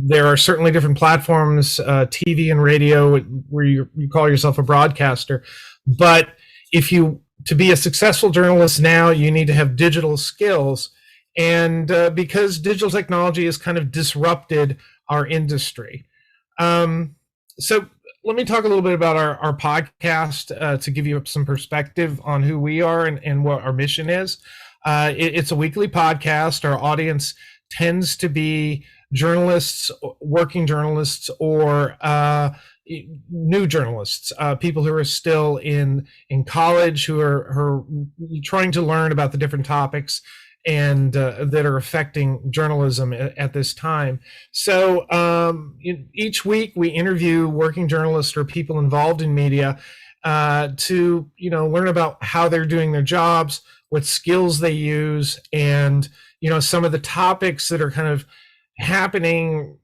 there are certainly different platforms, TV and radio, where you call yourself a broadcaster. But to be a successful journalist now, you need to have digital skills. And because digital technology has kind of disrupted our industry. So let me talk a little bit about our podcast to give you some perspective on who we are and what our mission is. It's a weekly podcast. Our audience tends to be journalists, working journalists, or new journalists, people who are still in college, who are trying to learn about the different topics and that are affecting journalism at this time. So each week we interview working journalists or people involved in media to learn about how they're doing their jobs, what skills they use, and some of the topics that are kind of happening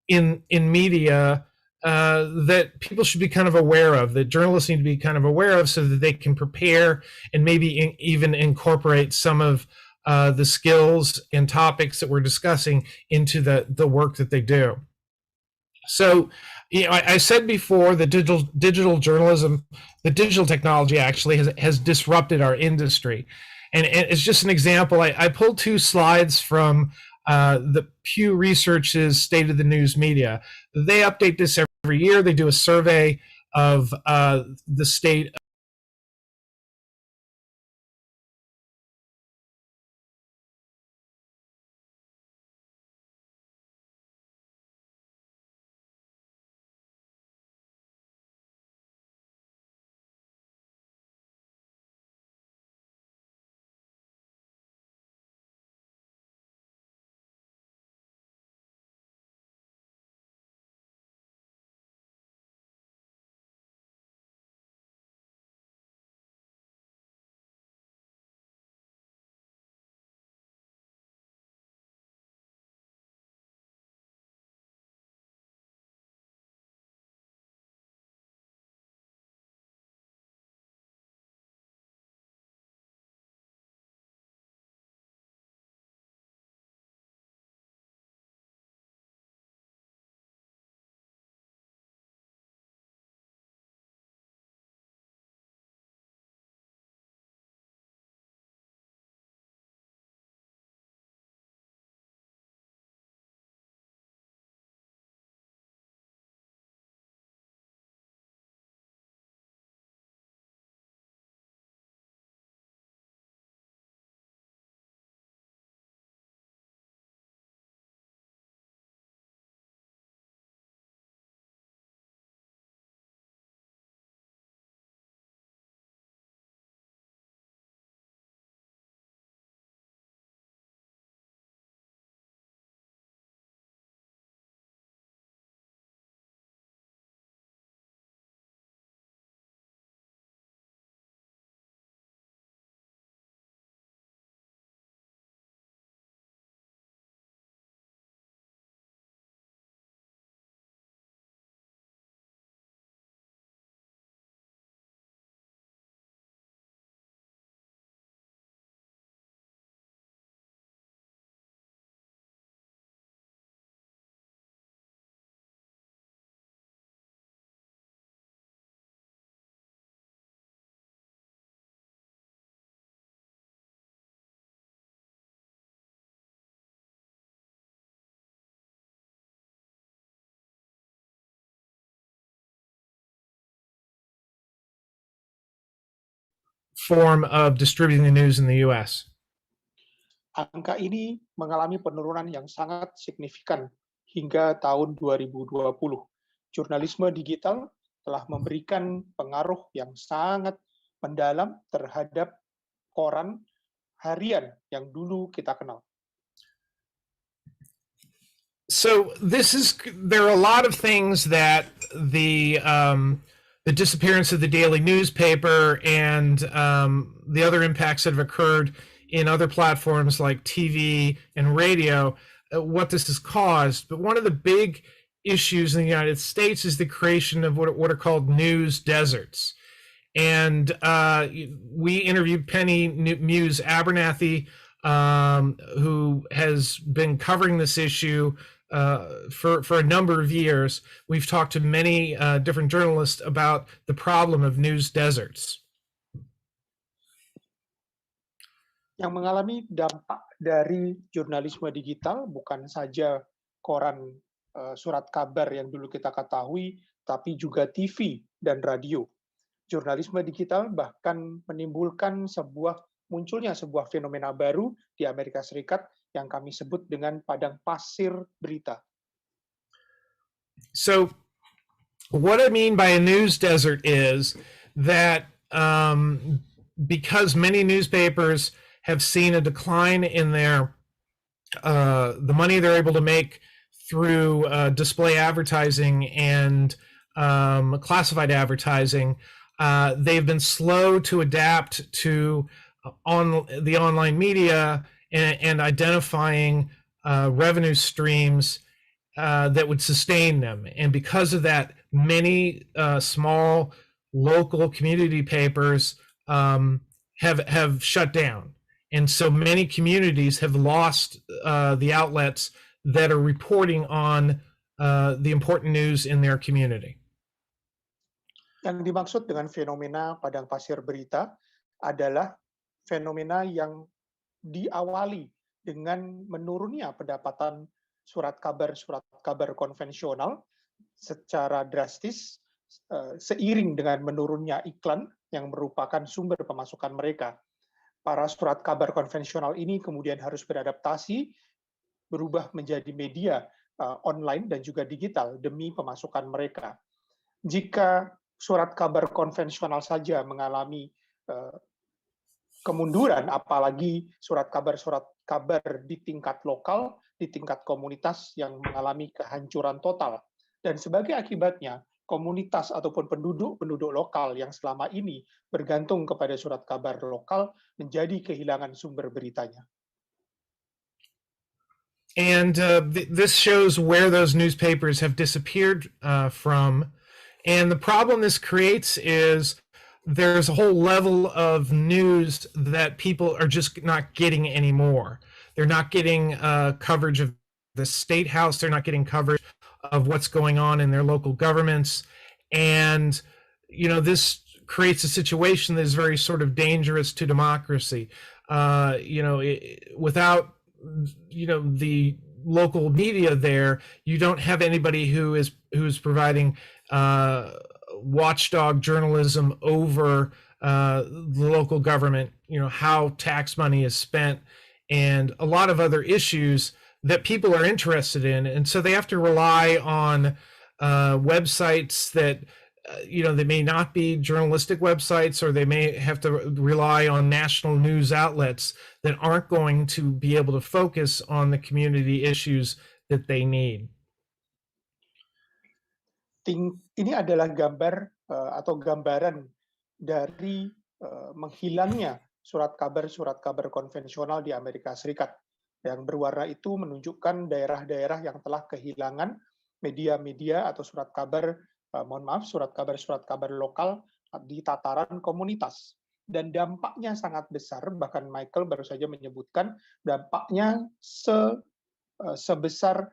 in media that people should be kind of aware of, that journalists need to be kind of aware of, so that they can prepare and maybe even incorporate some of the skills and topics that we're discussing into the work that they do. So, I said before that digital journalism, the digital technology actually has disrupted our industry. And it's just an example. I pulled two slides from the Pew Research's State of the News Media. They update this every year. They do a survey of the state form of distributing the news in the U.S. Angka ini mengalami penurunan yang sangat signifikan hingga tahun 2020. Jurnalisme digital telah memberikan pengaruh yang sangat mendalam terhadap koran harian yang dulu kita kenal. So there are a lot of things that the disappearance of the daily newspaper and the other impacts that have occurred in other platforms like TV and radio, what this has caused. But one of the big issues in the United States is the creation of what are called news deserts. And we interviewed Penny Muse Abernathy, who has been covering this issue for a number of years, we've talked to many different journalists about the problem of news deserts. Yang mengalami dampak dari jurnalisme digital bukan saja koran surat kabar yang dulu kita ketahui, tapi juga TV dan radio. Jurnalisme digital bahkan menimbulkan munculnya sebuah fenomena baru di Amerika Serikat yang kami sebut dengan padang pasir berita. So, what I mean by a news desert is that because many newspapers have seen a decline in their the money they're able to make through display advertising and classified advertising, they've been slow to adapt to the online media and identifying revenue streams that would sustain them. And because of that, many small local community papers have shut down. And so many communities have lost the outlets that are reporting on the important news in their community. Yang dimaksud dengan fenomena padang pasir berita adalah fenomena yang diawali dengan menurunnya pendapatan surat kabar konvensional secara drastis seiring dengan menurunnya iklan yang merupakan sumber pemasukan mereka. Para surat kabar konvensional ini kemudian harus beradaptasi, berubah menjadi media online dan juga digital demi pemasukan mereka. Jika surat kabar konvensional saja mengalami kemunduran, apalagi surat kabar di tingkat lokal, di tingkat komunitas yang mengalami kehancuran total. Dan sebagai akibatnya, komunitas ataupun penduduk lokal yang selama ini bergantung kepada surat kabar lokal menjadi kehilangan sumber beritanya. And this shows where those newspapers have disappeared from. And the problem this creates is there's a whole level of news that people are just not getting anymore. They're not getting coverage of the state house. They're not getting coverage of what's going on in their local governments. And, this creates a situation that is very sort of dangerous to democracy. Without, the local media there, you don't have anybody who's providing watchdog journalism over the local government, how tax money is spent, and a lot of other issues that people are interested in. And so they have to rely on websites that, they may not be journalistic websites, or they may have to rely on national news outlets that aren't going to be able to focus on the community issues that they need. Ini adalah gambar atau gambaran dari menghilangnya surat kabar konvensional di Amerika Serikat. Yang berwarna itu menunjukkan daerah-daerah yang telah kehilangan media-media atau surat kabar lokal di tataran komunitas. Dan dampaknya sangat besar, bahkan Michael baru saja menyebutkan dampaknya sebesar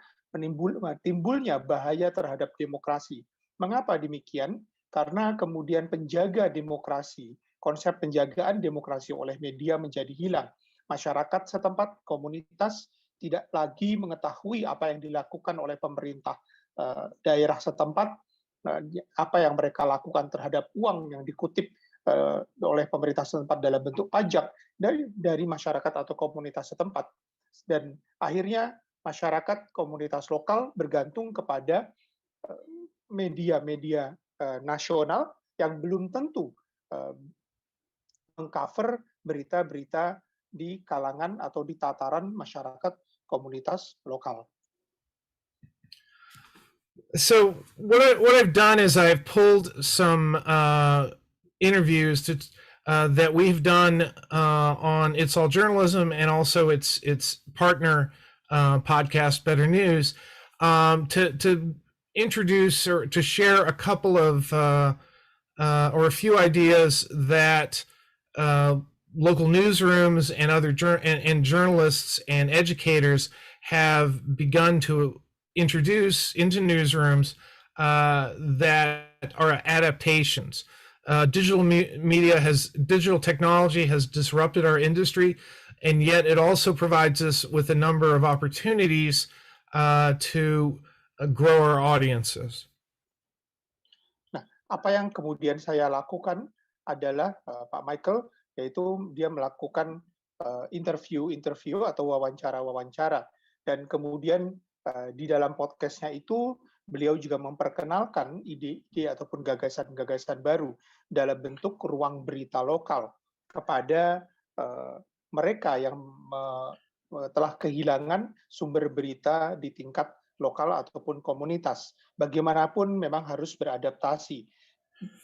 timbulnya bahaya terhadap demokrasi. Mengapa demikian? Karena kemudian penjaga demokrasi, konsep penjagaan demokrasi oleh media menjadi hilang. Masyarakat setempat, komunitas tidak lagi mengetahui apa yang dilakukan oleh pemerintah daerah setempat, apa yang mereka lakukan terhadap uang yang dikutip oleh pemerintah setempat dalam bentuk pajak dari masyarakat atau komunitas setempat. Dan akhirnya masyarakat komunitas lokal bergantung kepada media-media nasional yang belum tentu mengcover berita-berita di kalangan atau di tataran masyarakat komunitas lokal. So what I've done is I've pulled some interviews that we've done on It's All Journalism and also its partner podcast, Better News, to introduce or to share a couple of or a few ideas that local newsrooms and other and journalists and educators have begun to introduce into newsrooms that are adaptations. Digital technology has disrupted our industry, and yet it also provides us with a number of opportunities to grow our audiences. Nah, apa yang kemudian saya lakukan adalah Pak Michael, yaitu dia melakukan interview atau wawancara, dan kemudian di dalam podcastnya itu beliau juga memperkenalkan ide-ide ataupun gagasan-gagasan baru dalam bentuk ruang berita lokal kepada mereka yang telah kehilangan sumber berita di tingkat lokal ataupun komunitas. Bagaimanapun memang harus beradaptasi.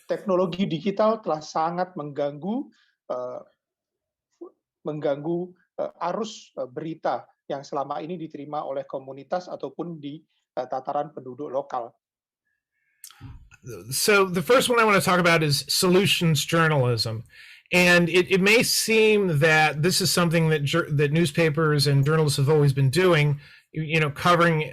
Teknologi digital telah sangat mengganggu arus berita yang selama ini diterima oleh komunitas ataupun di tataran penduduk lokal. So the first one I want to talk about is solutions journalism. And it may seem that this is something that newspapers and journalists have always been doing, covering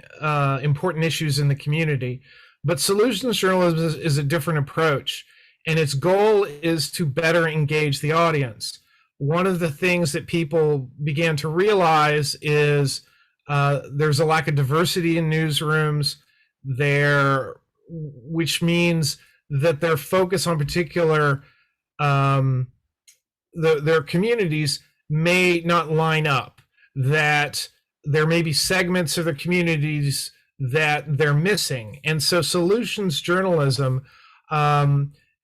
important issues in the community. But solutions journalism is a different approach, and its goal is to better engage the audience. One of the things that people began to realize is there's a lack of diversity in newsrooms there, which means that their focus on particular their communities may not line up, that there may be segments of the communities that they're missing. And so solutions journalism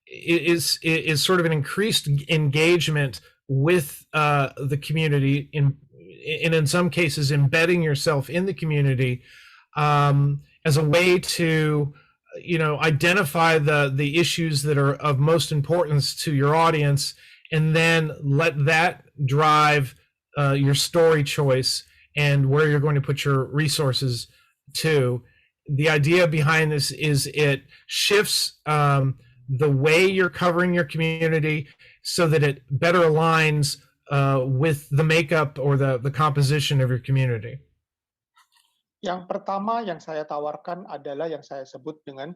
is sort of an increased engagement with the community, and in some cases embedding yourself in the community as a way to identify the issues that are of most importance to your audience, and then let that drive your story choice and where you're going to put your resources to. The idea behind this is it shifts the way you're covering your community so that it better aligns with the makeup or the composition of your community. Yang pertama yang saya tawarkan adalah yang saya sebut dengan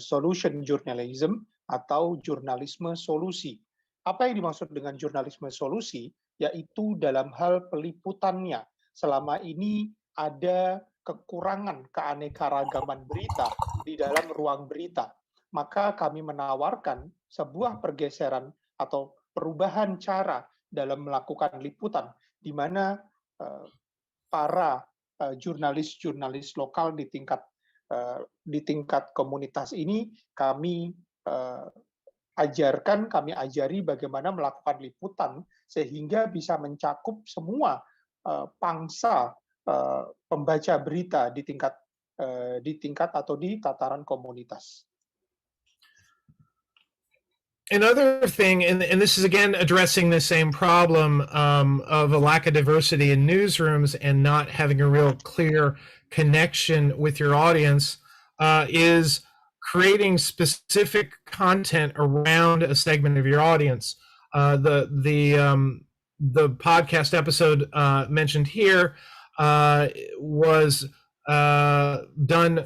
solution journalism atau jurnalisme solusi. Apa yang dimaksud dengan jurnalisme solusi? Yaitu dalam hal peliputannya. Selama ini ada kekurangan keanekaragaman berita di dalam ruang berita. Maka kami menawarkan sebuah pergeseran atau perubahan cara dalam melakukan liputan, di mana para jurnalis-jurnalis lokal di tingkat komunitas ini kami ajari bagaimana melakukan liputan sehingga bisa mencakup semua pangsa pembaca berita di tingkat atau di tataran komunitas. Another thing, and this is again addressing the same problem of a lack of diversity in newsrooms and not having a real clear connection with your audience, is creating specific content around a segment of your audience. The podcast episode mentioned here was done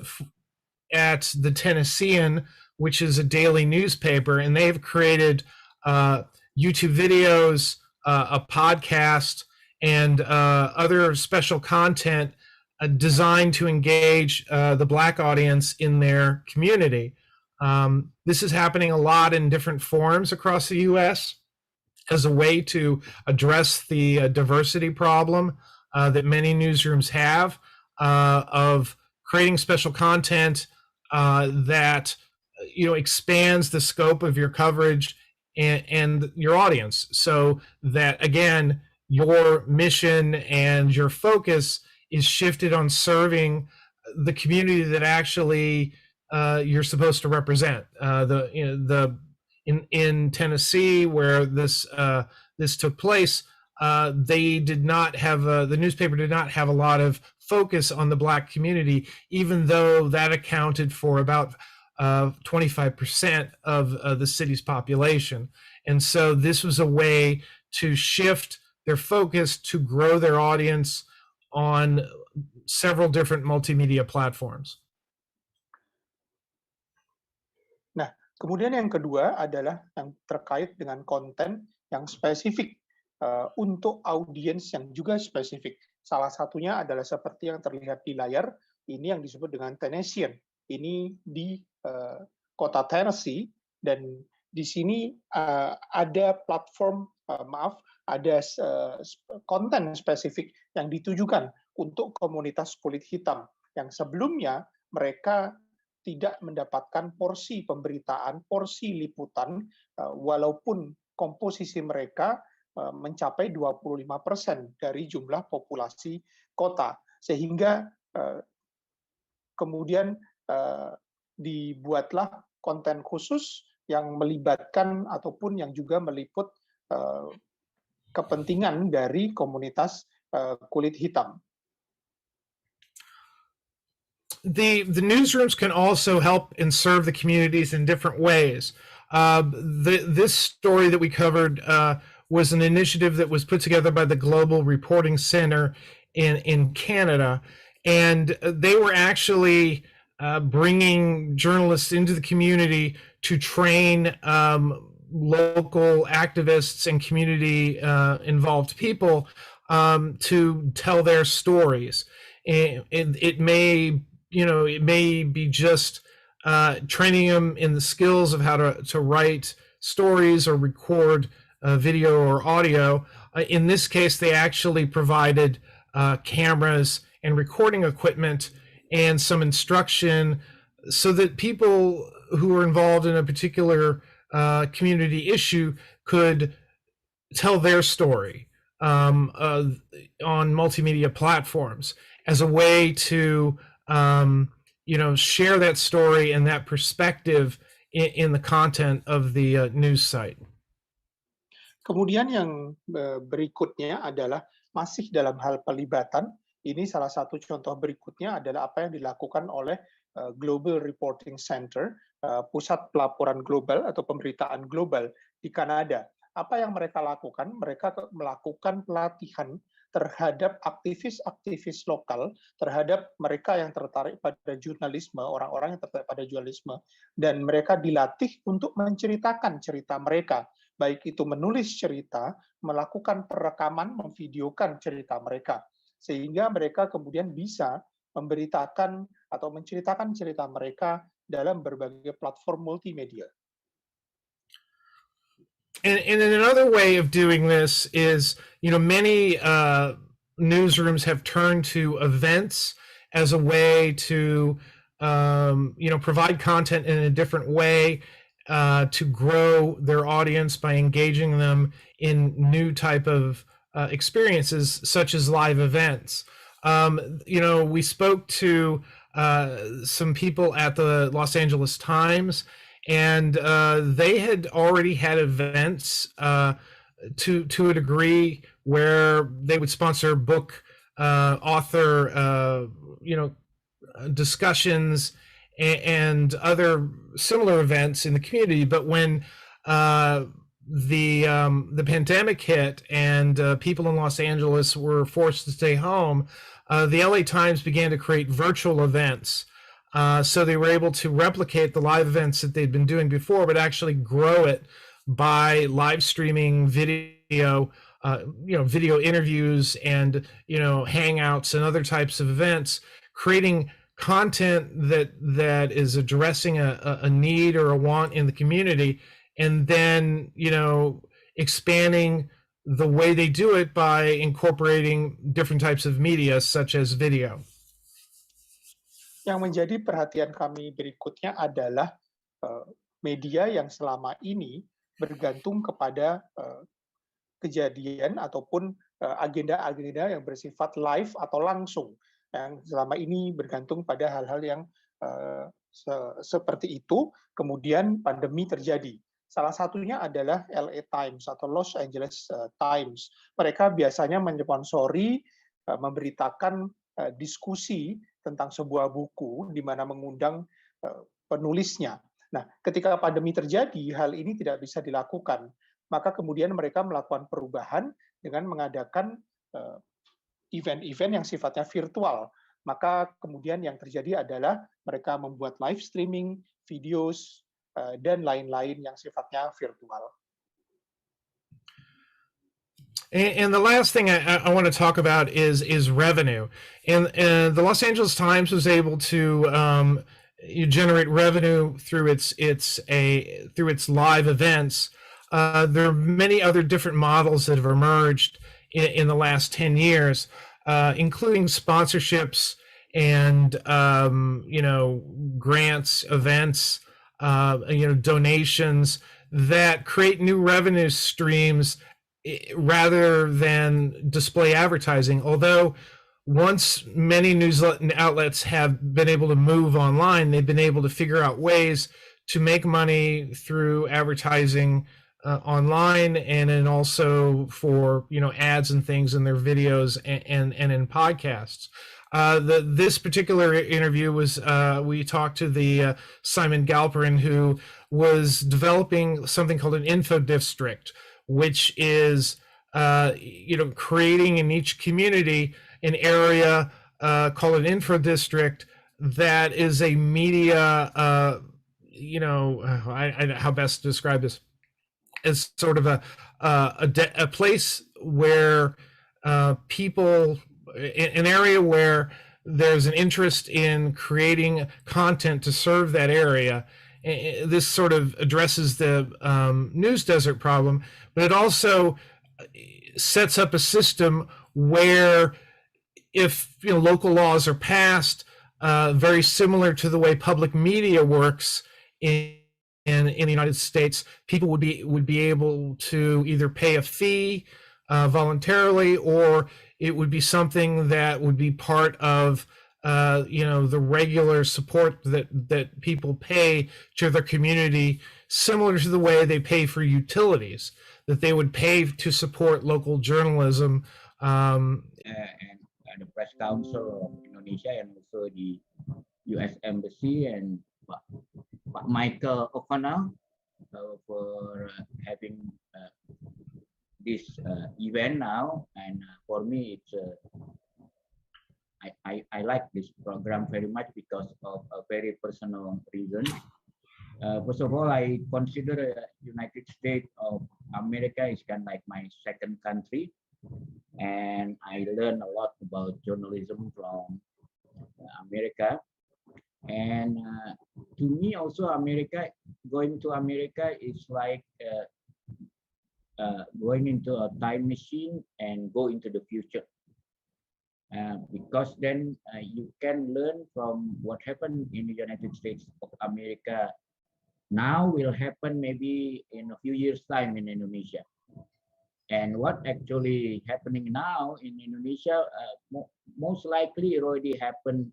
at the Tennessean, which is a daily newspaper, and they've created YouTube videos, a podcast, and other special content designed to engage the Black audience in their community. This is happening a lot in different forms across the U.S. as a way to address the diversity problem that many newsrooms have of creating special content that expands the scope of your coverage and your audience, so that again your mission and your focus is shifted on serving the community that actually you're supposed to represent. In Tennessee, where this took place, they did not have the newspaper did not have a lot of focus on the Black community, even though that accounted for about 25% of the city's population. And so this was a way to shift their focus to grow their audience on several different multimedia platforms. Nah, kemudian yang kedua adalah yang terkait dengan konten yang spesifik untuk audiens yang juga spesifik. Salah satunya adalah seperti yang terlihat di layar, ini yang disebut dengan Tenesian. Ini di kota Tennessee, dan di sini ada platform, ada konten spesifik yang ditujukan untuk komunitas kulit hitam yang sebelumnya mereka tidak mendapatkan porsi pemberitaan, porsi liputan, walaupun komposisi mereka mencapai 25% dari jumlah populasi kota. Sehingga kemudian dibuatlah konten khusus yang melibatkan ataupun yang juga meliput kepentingan dari komunitas kulit hitam. The newsrooms can also help and serve the communities in different ways. This story that we covered was an initiative that was put together by the Global Reporting Center in Canada, and they were actually bringing journalists into the community to train local activists and community involved people to tell their stories. And it may be just training them in the skills of how to write stories or record video or audio. In this case, they actually provided cameras and recording equipment and some instruction so that people who are involved in a particular community issue could tell their story on multimedia platforms as a way to share that story and that perspective in the content of the news site. Kemudian yang berikutnya adalah masih dalam hal pelibatan. Ini salah satu contoh berikutnya adalah apa yang dilakukan oleh Global Reporting Center, pusat pelaporan global atau pemberitaan global di Kanada. Apa yang mereka lakukan? Mereka melakukan pelatihan terhadap aktivis-aktivis lokal, terhadap mereka yang tertarik pada jurnalisme, orang-orang yang tertarik pada jurnalisme, dan mereka dilatih untuk menceritakan cerita mereka, baik itu menulis cerita, melakukan perekaman, memvideokan cerita mereka, sehingga mereka kemudian bisa memberitakan atau menceritakan cerita mereka dalam berbagai platform multimedia. And another way of doing this is, many newsrooms have turned to events as a way to, provide content in a different way, to grow their audience by engaging them in new type of experiences, such as live events. We spoke to some people at the Los Angeles Times, and they had already had events to a degree where they would sponsor book author discussions and other similar events in the community. But when the pandemic hit and people in Los Angeles were forced to stay home, the LA Times began to create virtual events. So they were able to replicate the live events that they'd been doing before, but actually grow it by live streaming video, video interviews and, hangouts and other types of events, creating content that is addressing a need or a want in the community, and then, expanding the way they do it by incorporating different types of media, such as video. Yang menjadi perhatian kami berikutnya adalah media yang selama ini bergantung kepada kejadian ataupun agenda-agenda yang bersifat live atau langsung, yang selama ini bergantung pada hal-hal yang seperti itu. Kemudian pandemi terjadi. Salah satunya adalah LA Times atau Los Angeles Times. Mereka biasanya mensponsori, memberitakan diskusi tentang sebuah buku di mana mengundang penulisnya. Nah, ketika pandemi terjadi, hal ini tidak bisa dilakukan. Maka kemudian mereka melakukan perubahan dengan mengadakan event-event yang sifatnya virtual. Maka kemudian yang terjadi adalah mereka membuat live streaming, videos, dan lain-lain yang sifatnya virtual. And the last thing I want to talk about is revenue. And the Los Angeles Times was able to generate revenue through its live events. There are many other different models that have emerged in the last 10 years, including sponsorships and grants, events, donations that create new revenue streams rather than display advertising. Although once many news outlets have been able to move online, they've been able to figure out ways to make money through advertising online, and then also for ads and things in their videos and in podcasts. This particular interview was we talked to the Simon Galperin, who was developing something called an info district, which is creating in each community an area called an info district that is a media how best to describe this, as sort of a place where people, an area where there's an interest in creating content to serve that area. This sort of addresses the news desert problem, but it also sets up a system where if local laws are passed, very similar to the way public media works in the United States, people would be able to either pay a fee voluntarily, or it would be something that would be part of the regular support that people pay to their community, similar to the way they pay for utilities, that they would pay to support local journalism. And the Press Council of Indonesia, and also the U.S. Embassy, and Pak Michael O'Connell for having this event now. And for me, it's I like this program very much because of a very personal reason. First of all, I consider United States of America is kind of like my second country, and I learned a lot about journalism from America. And to me also, going to America is like going into a time machine and go into the future. Because then you can learn from what happened in the United States of America now will happen maybe in a few years' time in Indonesia. And what actually happening now in Indonesia, most likely it already happened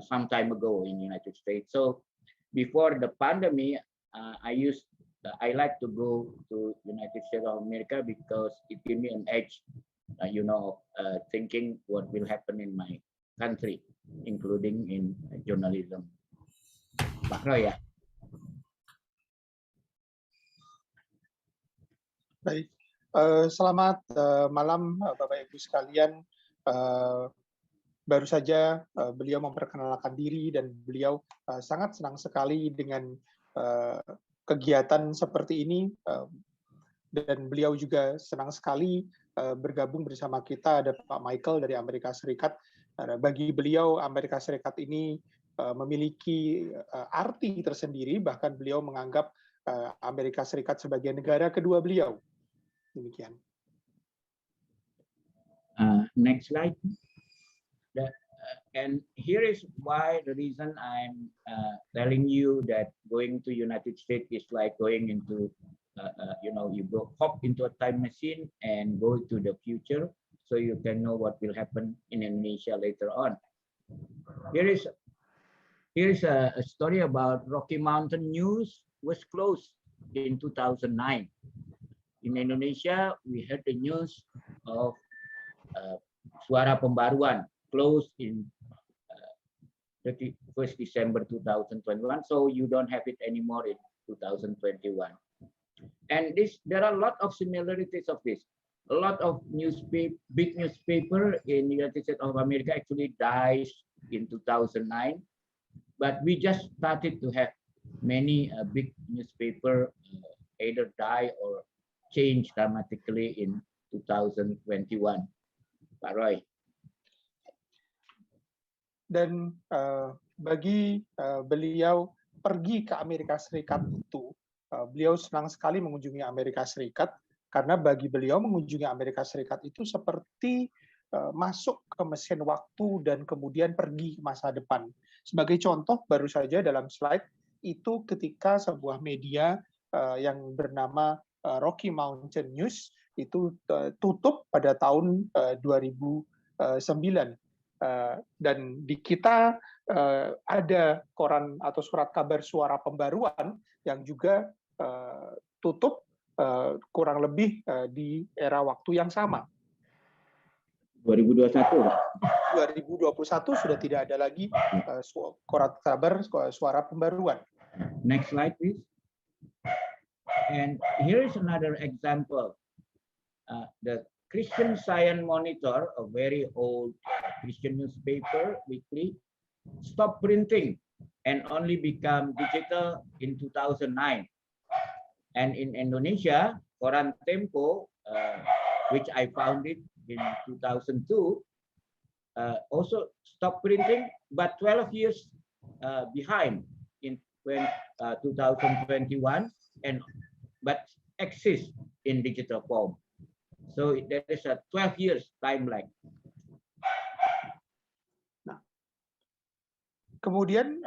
some time ago in the United States. So before the pandemic, I like to go to United States of America because it gives me an edge, thinking what will happen in my country, including in journalism. Pak Roy, ya. Baik, selamat malam Bapak Ibu sekalian. Baru saja beliau memperkenalkan diri, dan beliau sangat senang sekali dengan kegiatan seperti ini, dan beliau juga senang sekali bergabung bersama kita. Ada Pak Michael dari Amerika Serikat. Bagi beliau, Amerika Serikat ini memiliki arti tersendiri, bahkan beliau menganggap Amerika Serikat sebagai negara kedua beliau. Demikian. Next slide. And here is why the reason I'm telling you that going to United States is like going into, you go hop into a time machine and go to the future, so you can know what will happen in Indonesia later on. Here is a story about Rocky Mountain News was closed in 2009. In Indonesia, we had the news of Suara Pembaruan closed in 31st December 2021, so you don't have it anymore in 2021. And there are a lot of similarities of this. a lot of big newspaper in the United States of America actually dies in 2009, but we just started to have many big newspaper either die or change dramatically in 2021. Pak Roy. Dan bagi beliau pergi ke Amerika Serikat itu, beliau senang sekali mengunjungi Amerika Serikat karena bagi beliau mengunjungi Amerika Serikat itu seperti masuk ke mesin waktu dan kemudian pergi ke masa depan. Sebagai contoh, baru saja dalam slide itu ketika sebuah media yang bernama Rocky Mountain News itu tutup pada tahun 2009. Dan di kita ada koran atau surat kabar Suara Pembaruan yang juga tutup kurang lebih di era waktu yang sama. 2021. 2021 sudah tidak ada lagi koran kabar Suara Pembaruan. Next slide, please. And here is another example. The Christian Science Monitor, a very old Christian newspaper, weekly, stopped printing and only become digital in 2009. And in Indonesia, Koran Tempo, which I founded in 2002, also stopped printing, but 12 years behind in 2021, but exists in digital form. So there is a 12 years timeline. Kemudian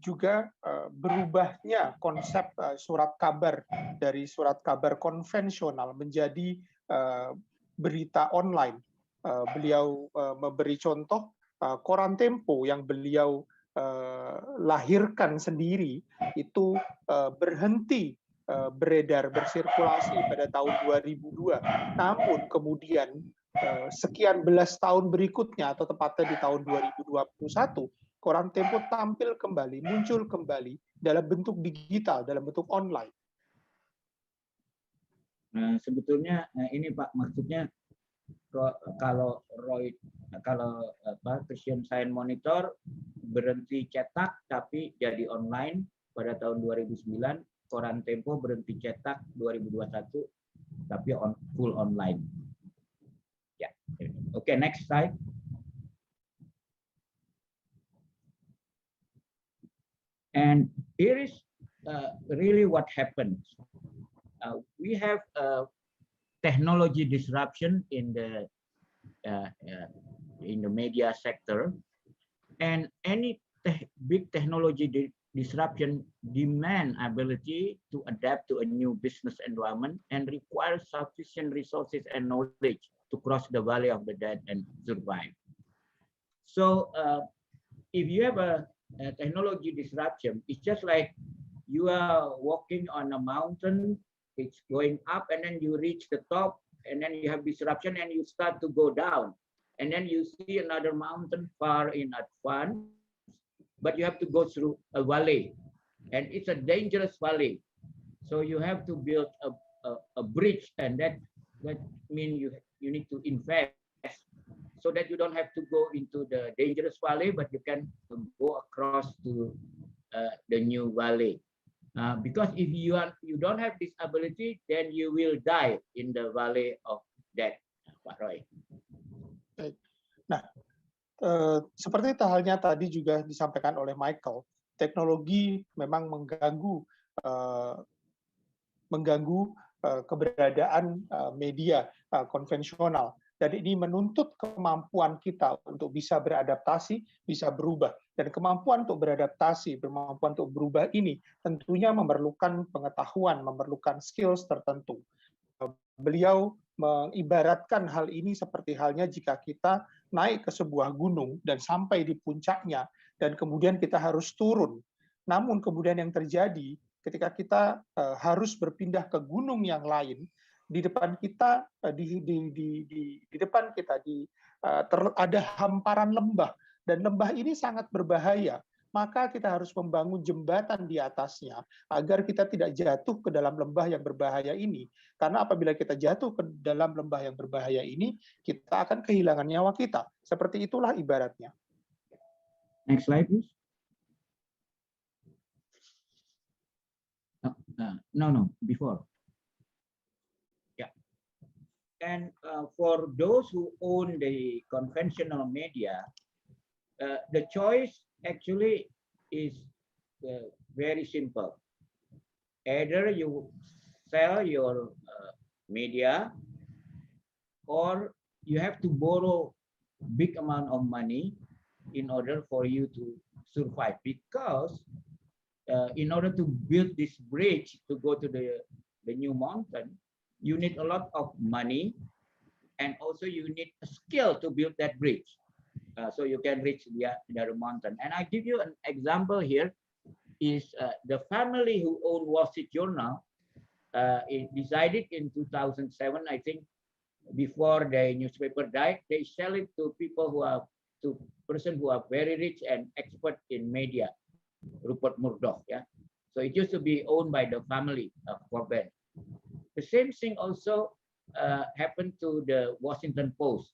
juga berubahnya konsep surat kabar dari surat kabar konvensional menjadi berita online. Beliau memberi contoh koran Tempo yang beliau lahirkan sendiri itu berhenti beredar, bersirkulasi pada tahun 2002. Namun kemudian sekian belas tahun berikutnya atau tepatnya di tahun 2021, Koran Tempo tampil kembali, muncul kembali dalam bentuk digital, dalam bentuk online. Nah, sebetulnya ini Pak, maksudnya kalau Christian Science Monitor berhenti cetak tapi jadi online pada tahun 2009, Koran Tempo berhenti cetak 2021 tapi full online. Ya. Oke, next slide. And here is really what happens. We have technology disruption in the media sector, and any big technology disruption demand ability to adapt to a new business environment and requires sufficient resources and knowledge to cross the valley of the dead and survive. So if you have a technology disruption, it's just like you are walking on a mountain, it's going up and then you reach the top and then you have disruption and you start to go down and then you see another mountain far in advance, but you have to go through a valley and it's a dangerous valley. So you have to build a bridge, and that means you need to invest so that you don't have to go into the dangerous valley, but you can go across to the new valley. Because if you don't have this ability, then you will die in the valley of death, Pak Roy. Nah, seperti halnya tadi juga disampaikan oleh Michael, teknologi memang mengganggu keberadaan media konvensional. Dan ini menuntut kemampuan kita untuk bisa beradaptasi, bisa berubah. Dan kemampuan untuk beradaptasi, kemampuan untuk berubah ini tentunya memerlukan pengetahuan, memerlukan skills tertentu. Beliau mengibaratkan hal ini seperti halnya jika kita naik ke sebuah gunung dan sampai di puncaknya, dan kemudian kita harus turun. Namun kemudian yang terjadi ketika kita harus berpindah ke gunung yang lain, di depan kita ada hamparan lembah, dan lembah ini sangat berbahaya. maka kita harus membangun jembatan di atasnya agar kita tidak jatuh ke dalam lembah yang berbahaya ini. Karena apabila kita jatuh ke dalam lembah yang berbahaya ini, kita akan kehilangan nyawa kita. Seperti itulah ibaratnya. Next slide, please. No, before. Yeah. And for those who own the conventional media, the choice actually is very simple. Either you sell your media, or you have to borrow big amount of money in order for you to survive, because in order to build this bridge to go to the new mountain, you need a lot of money, and also you need a skill to build that bridge, so you can reach the mountain. And I give you an example here. Is the family who owned Wall Street Journal, it decided in 2007, I think, before the newspaper died, they sell it to people to person who are very rich and expert in media, Rupert Murdoch. Yeah, so it used to be owned by the family of Corbett. The same thing also happened to the Washington Post.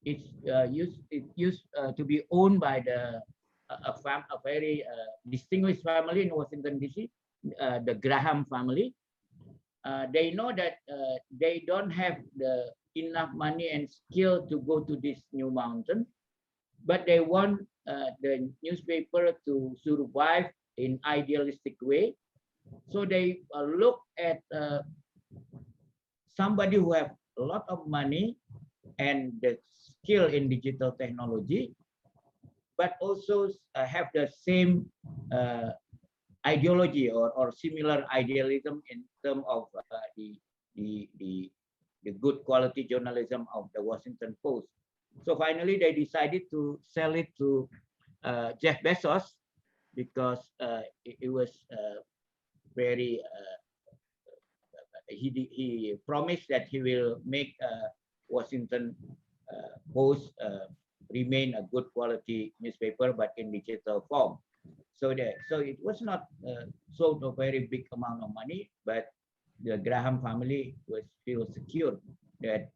It used to be owned by a very distinguished family in Washington DC, the Graham family. They know that they don't have enough money and skill to go to this new mountain, but they want the newspaper to survive in idealistic way. So they look at somebody who have a lot of money and the skill in digital technology, but also have the same ideology or similar idealism in terms of the good quality journalism of the Washington Post. So finally, they decided to sell it to Jeff Bezos, because it was very. He promised that he will make Washington Post remain a good quality newspaper, but in digital form. So it was not sold a very big amount of money, but the Graham family was feel secure that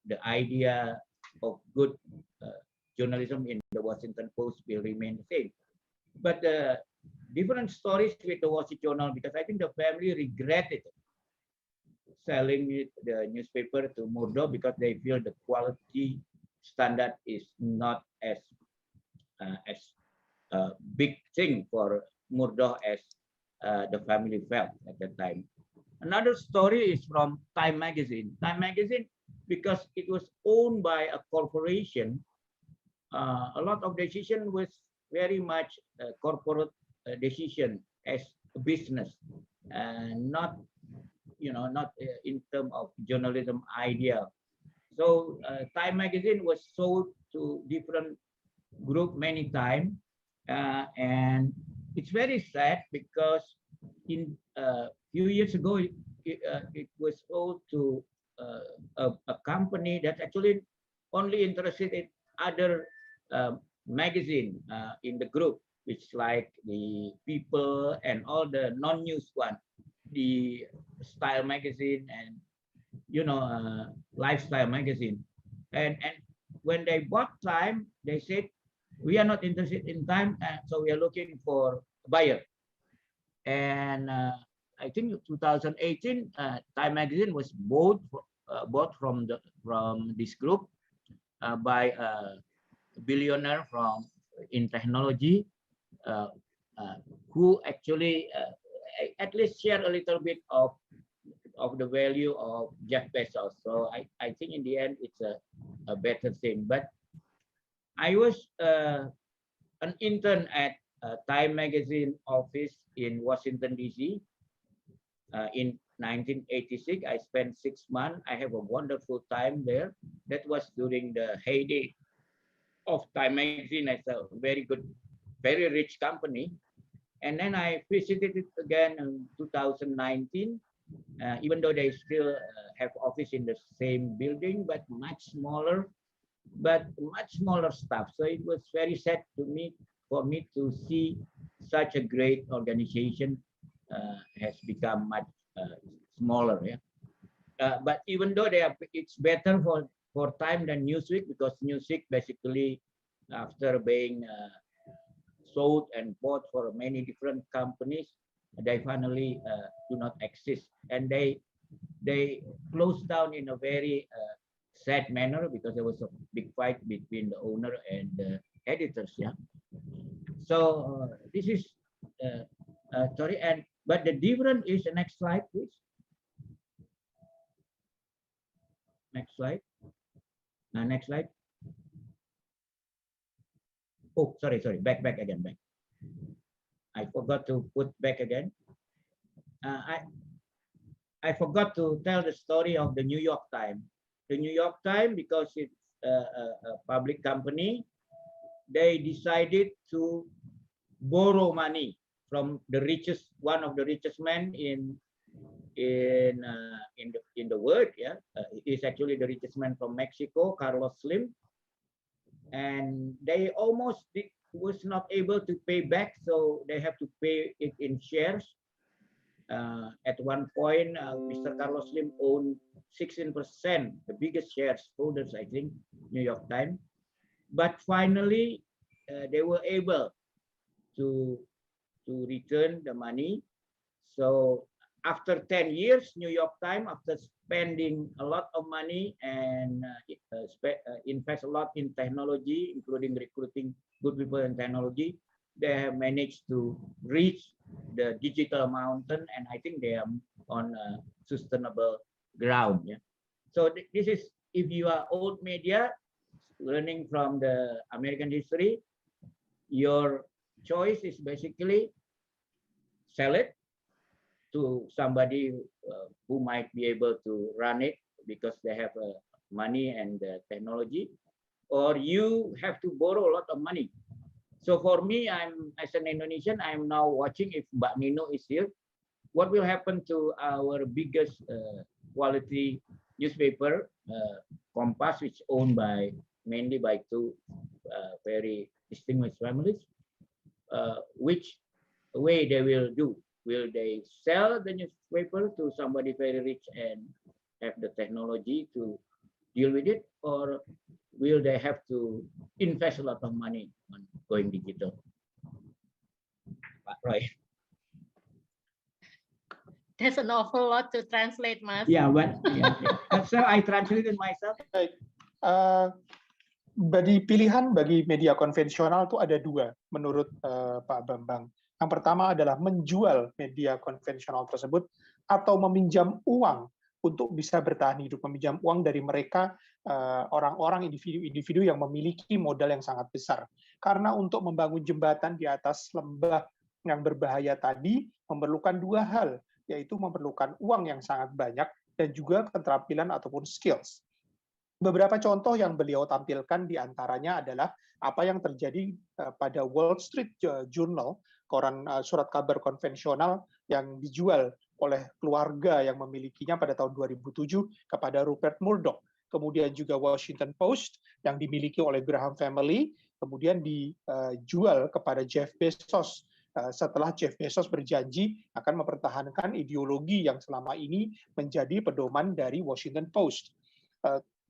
the idea of good journalism in the Washington Post will remain the same. But different stories with the Wall Street Journal, because I think the family regretted selling the newspaper to Murdoch, because they feel the quality standard is not as big thing for Murdoch as the family felt at that time. Another story is from Time Magazine. Time Magazine, because it was owned by a corporation, a lot of decision was very much corporate decision as a business, not not in terms of journalism idea. So Time Magazine was sold to different group many times, and it's very sad because in few years ago it was sold to a company that actually only interested in other magazine in the group, which like the People and all the non-news one, the Style magazine and Lifestyle magazine. And when they bought Time, they said, we are not interested in Time, so we are looking for a buyer. And I think 2018, Time magazine was bought from this group by a billionaire in technology, who actually at least share a little bit of the value of Jeff Bezos. So I think in the end it's a better thing. But I was an intern at Time Magazine office in Washington DC in 1986. I spent 6 months. I have a wonderful time there. That was during the heyday of Time Magazine as a very good, very rich company. And then I visited it again in 2019, even though they still have office in the same building, but much smaller staff. So it was very sad to meet for me to see such a great organization has become much smaller. Yeah. But even though it's better for Time than Newsweek, because Newsweek basically, after being sold and bought for many different companies, they finally do not exist, and they closed down in a very sad manner because there was a big fight between the owner and the editors. Yeah. So this is sorry, but the difference is the next slide, please. Next slide. Next slide. Oh, sorry. Back again. Back. I forgot to put back again. I forgot to tell the story of the New York Times. The New York Times, because it's a public company, they decided to borrow money from one of the richest men in the world. Yeah, he's actually the richest man from Mexico, Carlos Slim, and they almost was not able to pay back, so they have to pay it in shares. At one point, Mr. Carlos Slim owned 16%, the biggest shareholders, I think, New York Times. But finally, they were able to return the money. So after 10 years, New York Times, after spending a lot of money and invest a lot in technology, including recruiting good people in technology, they have managed to reach the digital mountain, and I think they are on a sustainable ground. Yeah. So this is, if you are old media, learning from the American history, your choice is basically sell it to somebody who might be able to run it because they have money and technology, or you have to borrow a lot of money. So for me, as an Indonesian, I'm now watching, if Mbak Nino is here, what will happen to our biggest quality newspaper, Kompas, which is owned mainly by two very distinguished families. Which way they will do? Will they sell the newspaper to somebody very rich and have the technology to deal with it, or will they have to invest a lot of money on going digital? Right. There's an awful lot to translate, Mas. Yeah, but so I translated myself. Baik. Pilihan bagi media konvensional itu ada dua menurut Pak Bambang. Yang pertama adalah menjual media konvensional tersebut atau meminjam uang untuk bisa bertahan hidup, meminjam uang dari mereka, orang-orang, individu-individu yang memiliki modal yang sangat besar. Karena untuk membangun jembatan di atas lembah yang berbahaya tadi memerlukan dua hal, yaitu memerlukan uang yang sangat banyak dan juga keterampilan ataupun skills. Beberapa contoh yang beliau tampilkan diantaranya adalah apa yang terjadi pada Wall Street Journal, koran surat kabar konvensional yang dijual oleh keluarga yang memilikinya pada tahun 2007 kepada Rupert Murdoch. Kemudian juga Washington Post yang dimiliki oleh Graham Family, kemudian dijual kepada Jeff Bezos. Setelah Jeff Bezos berjanji akan mempertahankan ideologi yang selama ini menjadi pedoman dari Washington Post.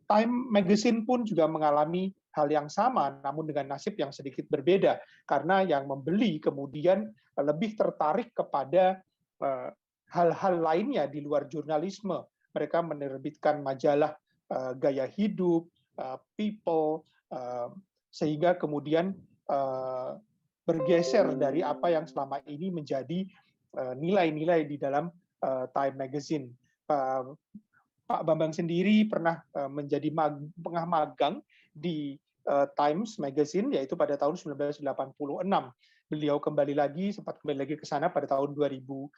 Time Magazine pun juga mengalami hal yang sama, namun dengan nasib yang sedikit berbeda, karena yang membeli kemudian lebih tertarik kepada hal-hal lainnya di luar jurnalisme. Mereka menerbitkan majalah gaya hidup, People, sehingga kemudian bergeser dari apa yang selama ini menjadi nilai-nilai di dalam Time Magazine. Pak Bambang sendiri pernah menjadi pengah magang di Times Magazine, yaitu pada tahun 1986. Beliau sempat kembali lagi ke sana pada tahun 2019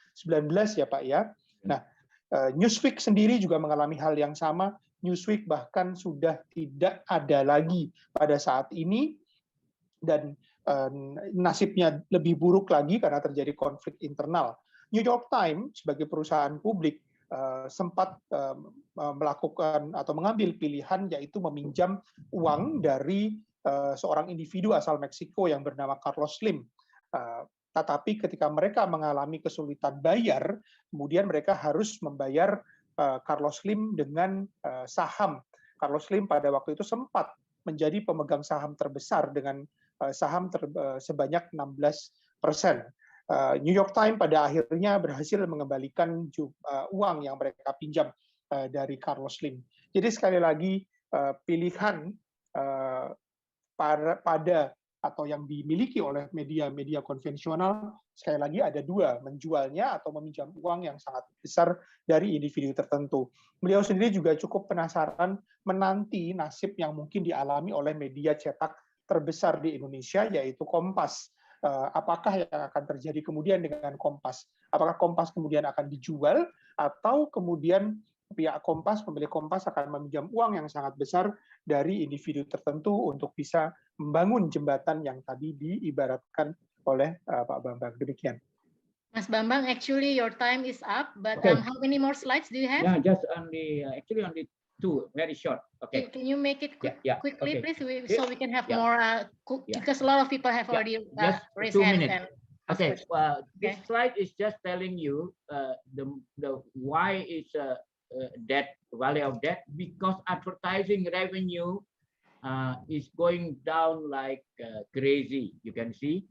ya Pak ya. Nah, Newsweek sendiri juga mengalami hal yang sama. Newsweek bahkan sudah tidak ada lagi pada saat ini, dan nasibnya lebih buruk lagi karena terjadi konflik internal. New York Times sebagai perusahaan publik sempat melakukan atau mengambil pilihan, yaitu meminjam uang dari seorang individu asal Meksiko yang bernama Carlos Slim. Tetapi ketika mereka mengalami kesulitan bayar, kemudian mereka harus membayar Carlos Slim dengan saham. Carlos Slim pada waktu itu sempat menjadi pemegang saham terbesar dengan saham sebanyak 16%. New York Times pada akhirnya berhasil mengembalikan uang yang mereka pinjam dari Carlos Slim. Jadi sekali lagi pilihan pada atau yang dimiliki oleh media konvensional, sekali lagi ada dua, menjualnya atau meminjam uang yang sangat besar dari individu tertentu. Beliau sendiri juga cukup penasaran menanti nasib yang mungkin dialami oleh media cetak terbesar di Indonesia, yaitu Kompas. Apakah yang akan terjadi kemudian dengan Kompas? Apakah Kompas kemudian akan dijual, atau kemudian pihak Kompas, pemilik Kompas akan meminjam uang yang sangat besar dari individu tertentu untuk bisa membangun jembatan yang tadi diibaratkan oleh Pak Bambang. Demikian. Mas Bambang, actually your time is up, but Okay. how many more slides do you have? Yeah, just only actually only 2, very short. Okay. Can you make it quickly, okay. please, so we can have more, Yeah. because a lot of people have already Just raised 2 hands. minutes. And Okay, this Okay. slide is just telling you the why is that value of that, because advertising revenue is going down like crazy, you can see.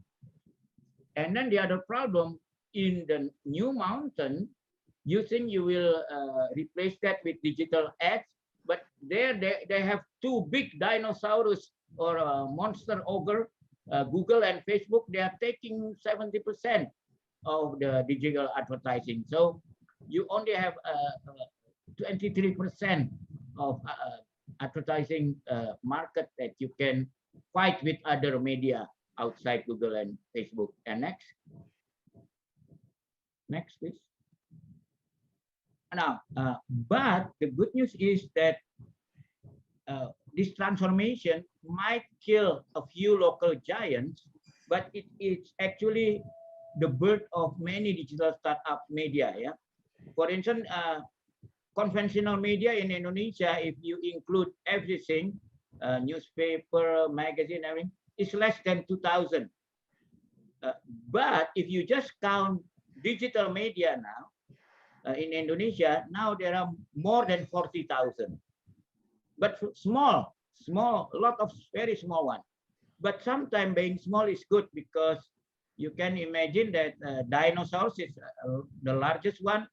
And then the other problem in the new mountain, you think you will replace that with digital ads, but there they have two big dinosaurs or monster ogre, Google and Facebook. They are taking 70% of the digital advertising. So you only have 23% of advertising market that you can fight with other media outside Google and Facebook. And next please. Now, but the good news is that this transformation might kill a few local giants, but it's actually the birth of many digital startup media. Yeah, for instance, conventional media in Indonesia, if you include everything, newspaper, magazine, everything, is less than 2,000. But if you just count digital media now, in Indonesia, now there are more than 40,000. But small, a lot of very small ones. But sometimes being small is good, because you can imagine that dinosaurs is the largest one,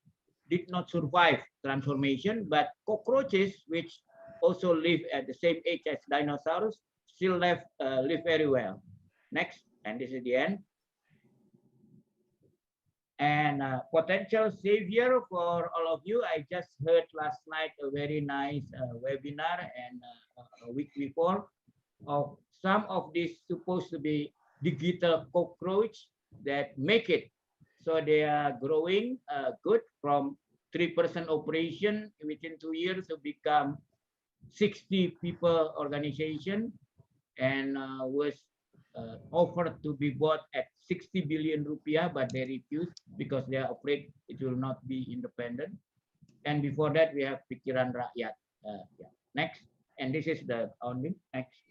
did not survive transformation, but cockroaches, which also live at the same age as dinosaurs, still live very well. Next, and this is the end. And potential savior for all of you. I just heard last night a very nice webinar, and a week before, of some of these supposed to be digital cockroach that make it. So they are growing good from 3% operation within 2 years to become 60 people organization, and was offered to be bought at 60 billion rupiah, but they refused because they are afraid it will not be independent. And before that, we have Pikiran Rakyat. Yeah. Next, and this is the only next.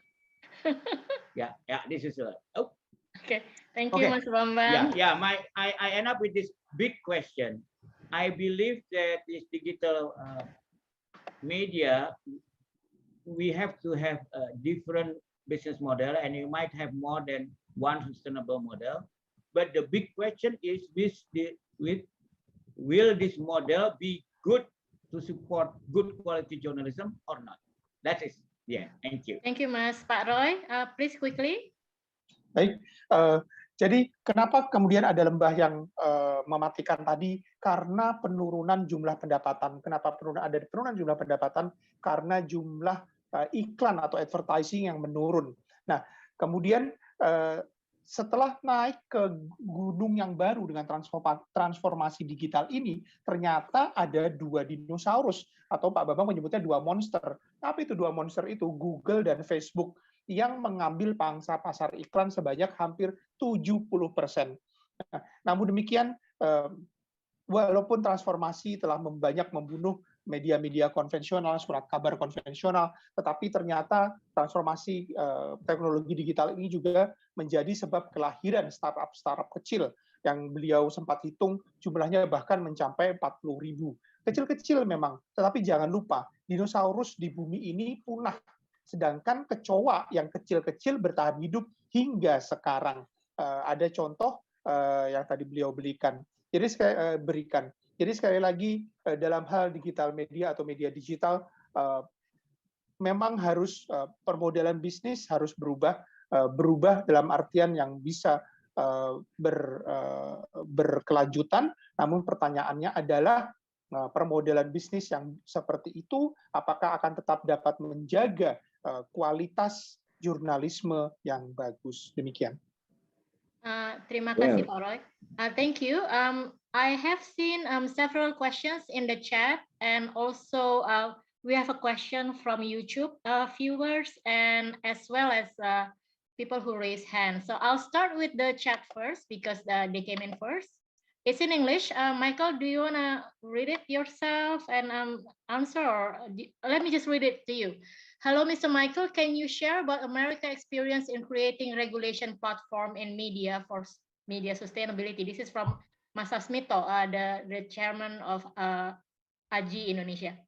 Yeah, this is Okay, thank you, Mas Bambang. I end up with this big question. I believe that this digital media, we have to have a different business model, and you might have more than one sustainable model. But the big question is, will this model be good to support good quality journalism or not? That is, thank you. Thank you, Mas. Pak Roy, please quickly. Baik, jadi kenapa kemudian ada lembah yang mematikan tadi? Karena penurunan jumlah pendapatan. Kenapa ada penurunan jumlah pendapatan? Karena jumlah iklan atau advertising yang menurun. Nah, kemudian setelah naik ke gunung yang baru dengan transformasi digital ini, ternyata ada dua dinosaurus, atau Pak Bambang menyebutnya dua monster. Tapi itu dua monster itu, Google dan Facebook, yang mengambil pangsa pasar iklan sebanyak hampir 70%. Namun demikian, walaupun transformasi telah banyak membunuh media-media konvensional, surat kabar konvensional, tetapi ternyata transformasi teknologi digital ini juga menjadi sebab kelahiran startup kecil yang beliau sempat hitung jumlahnya bahkan mencapai 40.000. Kecil-kecil memang, tetapi jangan lupa dinosaurus di bumi ini punah, sedangkan kecoa yang kecil-kecil bertahan hidup hingga sekarang. Ada contoh yang tadi beliau berikan. Jadi sekali lagi dalam hal digital media atau media digital memang harus permodelan bisnis harus berubah dalam artian yang bisa berkelanjutan. Namun pertanyaannya adalah permodelan bisnis yang seperti itu apakah akan tetap dapat menjaga kualitas jurnalisme yang bagus. Demikian. Terima kasih, Pak Roy. Thank you. I have seen several questions in the chat, and also we have a question from YouTube viewers, and as well as people who raise hands. So I'll start with the chat first because they came in first. It's in English. Michael, do you want to read it yourself and answer, or let me just read it to you. Hello, Mr. Michael. Can you share about America experience in creating regulation platform in media for media sustainability? This is from Mas Asmito, the chairman of AGI Indonesia.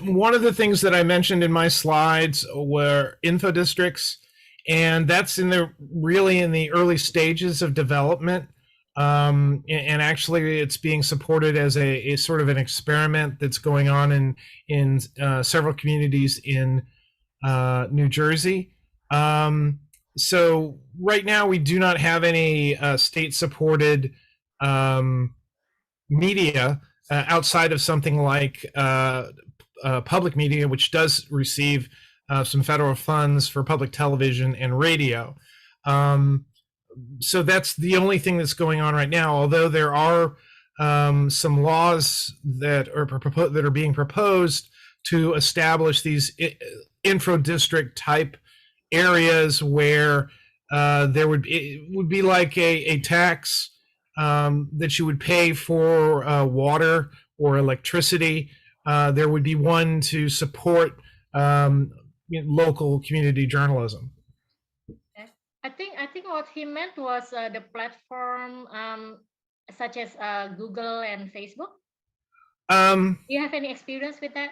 One of the things that I mentioned in my slides were info districts, and that's really in the early stages of development. And actually it's being supported as a sort of an experiment that's going on in several communities in New Jersey. So right now we do not have any state-supported media outside of something like public media, which does receive some federal funds for public television and radio. So that's the only thing that's going on right now, although there are some laws that are being proposed to establish these infro-district type areas where it would be like a tax that you would pay for water or electricity. There would be one to support local community journalism. I think what he meant was the platform such as Google and Facebook. Do you have any experience with that?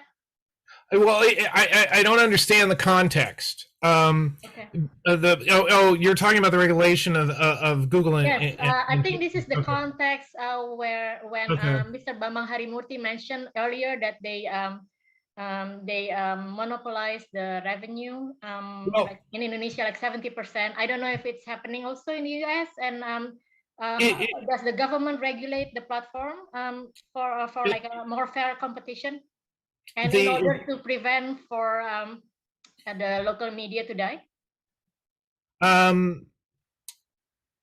Well, I don't understand the context. Okay. You're talking about the regulation of Google and yes, I think this is the context when okay. Mr. Bambang Harimurti mentioned earlier that they monopolize the revenue like in Indonesia, like 70%. I don't know if it's happening also in the US. And does the government regulate the platform for like a more fair competition, and in order to prevent for the local media to die?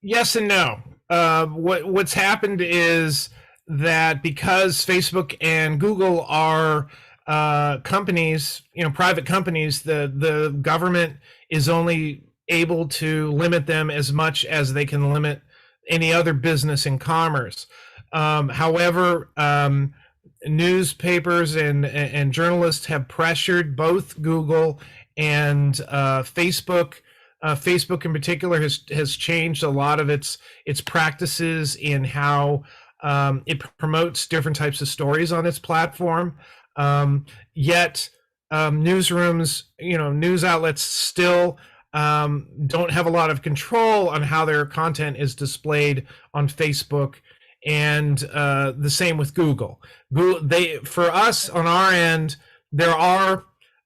Yes and no. What's happened is that because Facebook and Google are companies, private companies, the government is only able to limit them as much as they can limit any other business in commerce. However, newspapers and journalists have pressured both Google and Facebook. Facebook in particular has changed a lot of its practices in how it promotes different types of stories on its platform. Yet newsrooms, news outlets still don't have a lot of control on how their content is displayed on Facebook, and the same with Google. For us on our end, there are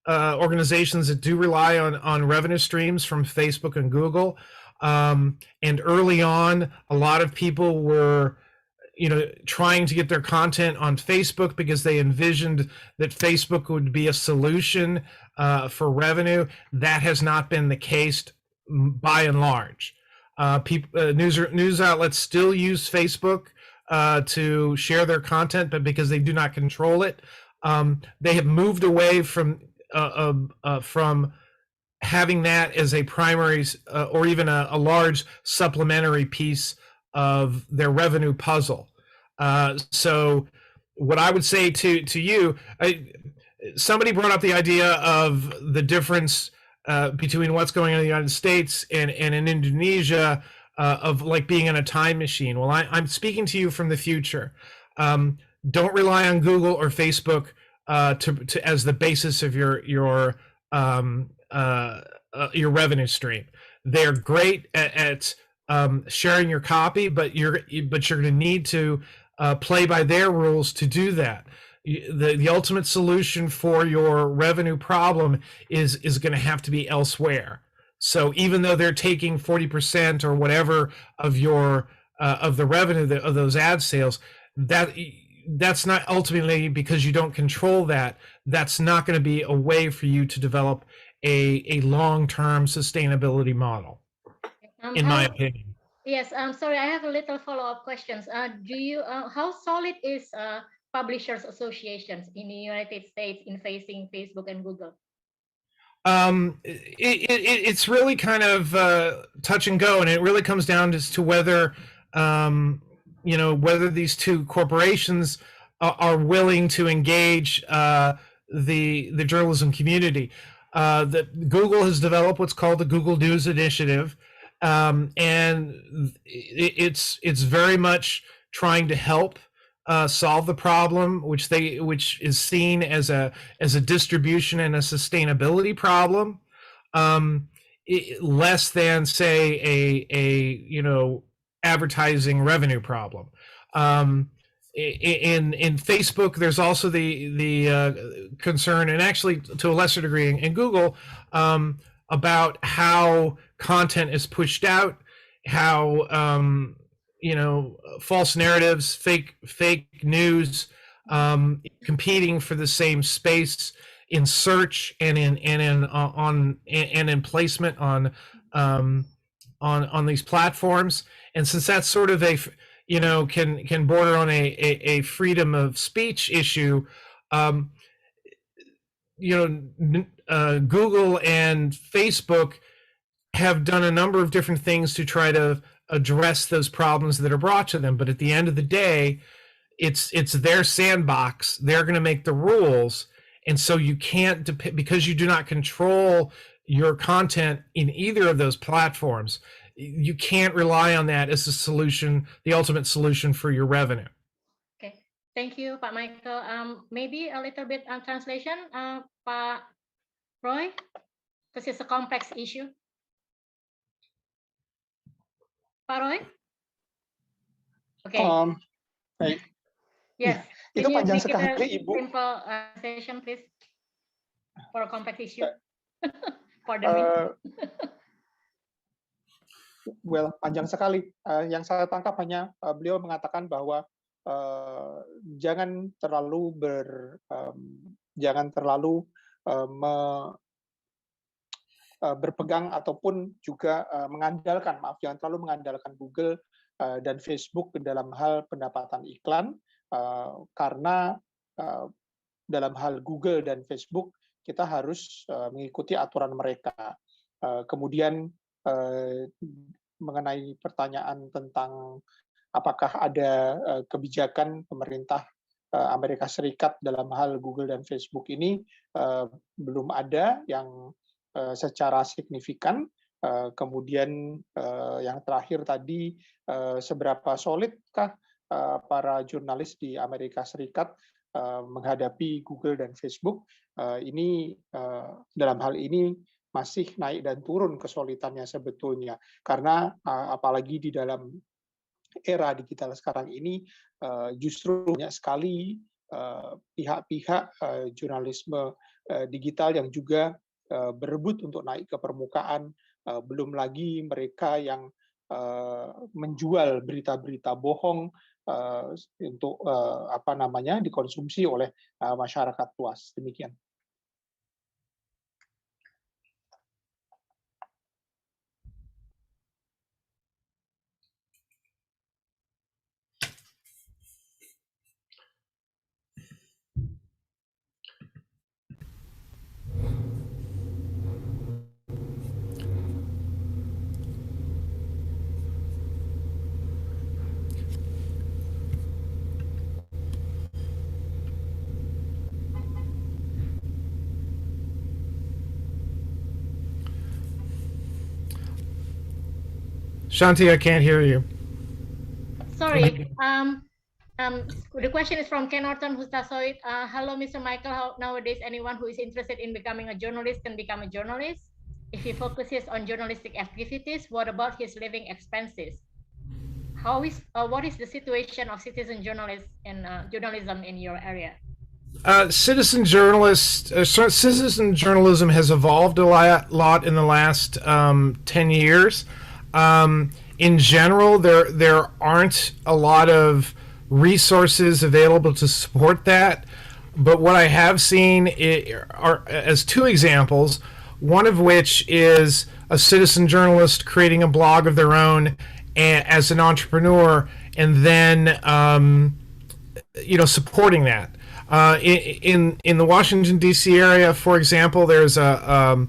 organizations that do rely on revenue streams from Facebook and Google, and early on, a lot of people were trying to get their content on Facebook because they envisioned that Facebook would be a solution for revenue. That has not been the case by and large. News outlets still use Facebook to share their content, but because they do not control it, they have moved away from having that as a primary or even a large supplementary piece of their revenue puzzle. So what I would say to you, somebody brought up the idea of the difference between what's going on in the United States and in Indonesia, of like being in a time machine. Well, I'm speaking to you from the future. Don't rely on Google or Facebook as the basis of your revenue stream. They're great at sharing your copy, but you're going to need to play by their rules to do that. The ultimate solution for your revenue problem is going to have to be elsewhere. So even though they're taking 40% or whatever of your of the revenue of those ad sales, that's not ultimately, because you don't control that. That's not going to be a way for you to develop a long-term sustainability model, in my opinion. Yes, I'm sorry, I have a little follow-up questions. How solid is publishers associations in the United States in facing Facebook and Google? It's really kind of touch and go, and it really comes down to whether whether these two corporations are willing to engage the journalism community. That Google has developed what's called the Google News Initiative, and it's very much trying to help solve the problem, which is seen as a distribution and a sustainability problem, less than say a advertising revenue problem. In Facebook, there's also the concern, and actually to a lesser degree in Google, about how content is pushed out, how false narratives, fake news, competing for the same space in search and in placement on these platforms. And since that's sort of can border on a freedom of speech issue, Google and Facebook have done a number of different things to try to address those problems that are brought to them. But at the end of the day, it's their sandbox. They're going to make the rules. And so you can't, because you do not control your content in either of those platforms, you can't rely on that as a solution, the ultimate solution for your revenue. Okay, thank you, Pak Michael. Maybe a little bit on translation, Pak Roy, because it's a complex issue. Pak Roy? Okay. Baik. Yes. Itu Can you panjang make it sekali, a Ibu. simple session, please, for a complex issue. Pardon me. Well, panjang sekali. Yang saya tangkap hanya beliau mengatakan bahwa jangan terlalu berpegang ataupun juga jangan terlalu mengandalkan Google dan Facebook dalam hal pendapatan iklan, karena dalam hal Google dan Facebook kita harus mengikuti aturan mereka. Kemudian mengenai pertanyaan tentang apakah ada kebijakan pemerintah Amerika Serikat dalam hal Google dan Facebook ini, belum ada yang secara signifikan. Kemudian yang terakhir tadi, seberapa solidkah para jurnalis di Amerika Serikat menghadapi Google dan Facebook, ini dalam hal ini masih naik dan turun kesulitannya sebetulnya, karena apalagi di dalam era digital sekarang ini justru banyak sekali pihak-pihak jurnalisme digital yang juga berebut untuk naik ke permukaan, belum lagi mereka yang menjual berita-berita bohong untuk dikonsumsi oleh masyarakat luas. Demikian. Shanti, I can't hear you. Sorry. The question is from Ken Norton Hustasoit. Hello, Mr. Michael. How nowadays anyone who is interested in becoming a journalist can become a journalist? If he focuses on journalistic activities, what about his living expenses? What is the situation of citizen journalists and journalism in your area? Citizen journalism has evolved a lot in the last 10 years. In general, there aren't a lot of resources available to support that. But what I have seen are as two examples, one of which is a citizen journalist creating a blog of their own as an entrepreneur, and then supporting that. In the Washington D.C. area, for example, there is a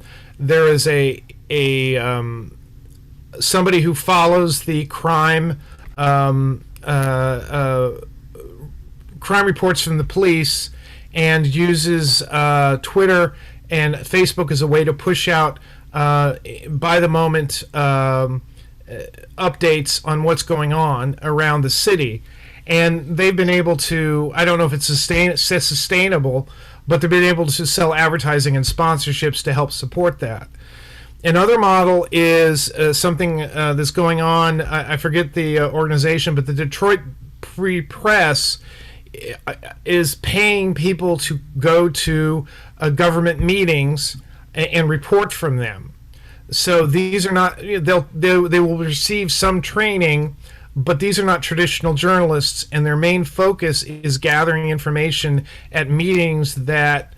somebody who follows the crime reports from the police and uses Twitter and Facebook as a way to push out by the moment updates on what's going on around the city. And they've been able to, I don't know if it's sustainable, but they've been able to sell advertising and sponsorships to help support that. Another model is something that's going on, I forget the organization, but the Detroit Free Press is paying people to go to government meetings and report from them. So these are not, they will receive some training, but these are not traditional journalists, and their main focus is gathering information at meetings that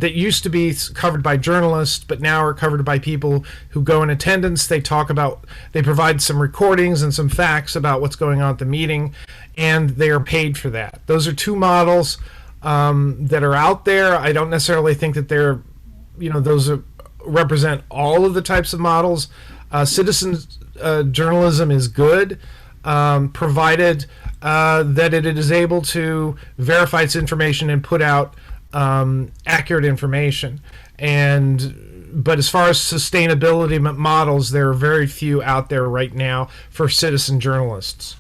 used to be covered by journalists, but now are covered by people who go in attendance. They provide some recordings and some facts about what's going on at the meeting, and they are paid for that. Those are two models that are out there. I don't necessarily think that represent all of the types of models. Citizen journalism is good, provided that it is able to verify its information and put out accurate information. But as far as sustainability models, there are very few out there right now for citizen journalists.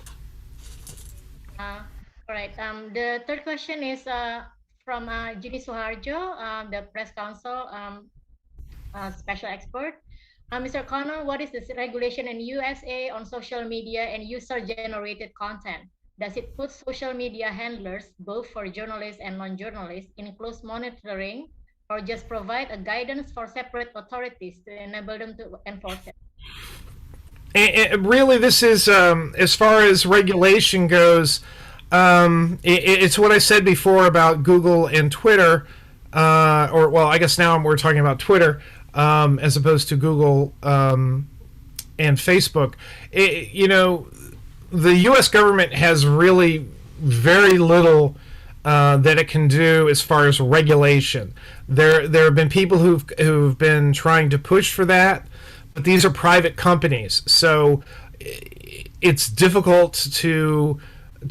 All right. The third question is from Jini Suharjo, the Press Council special expert. Mr. Connor, what is the regulation in USA on social media and user-generated content? Does it put social media handlers, both for journalists and non-journalists, in close monitoring, or just provide a guidance for separate authorities to enable them to enforce it? Really, this is, as far as regulation goes, it's what I said before about Google and Twitter, I guess now we're talking about Twitter, as opposed to Google and Facebook. The U.S. government has really very little that it can do as far as regulation. There have been people who've been trying to push for that, but these are private companies, so it's difficult to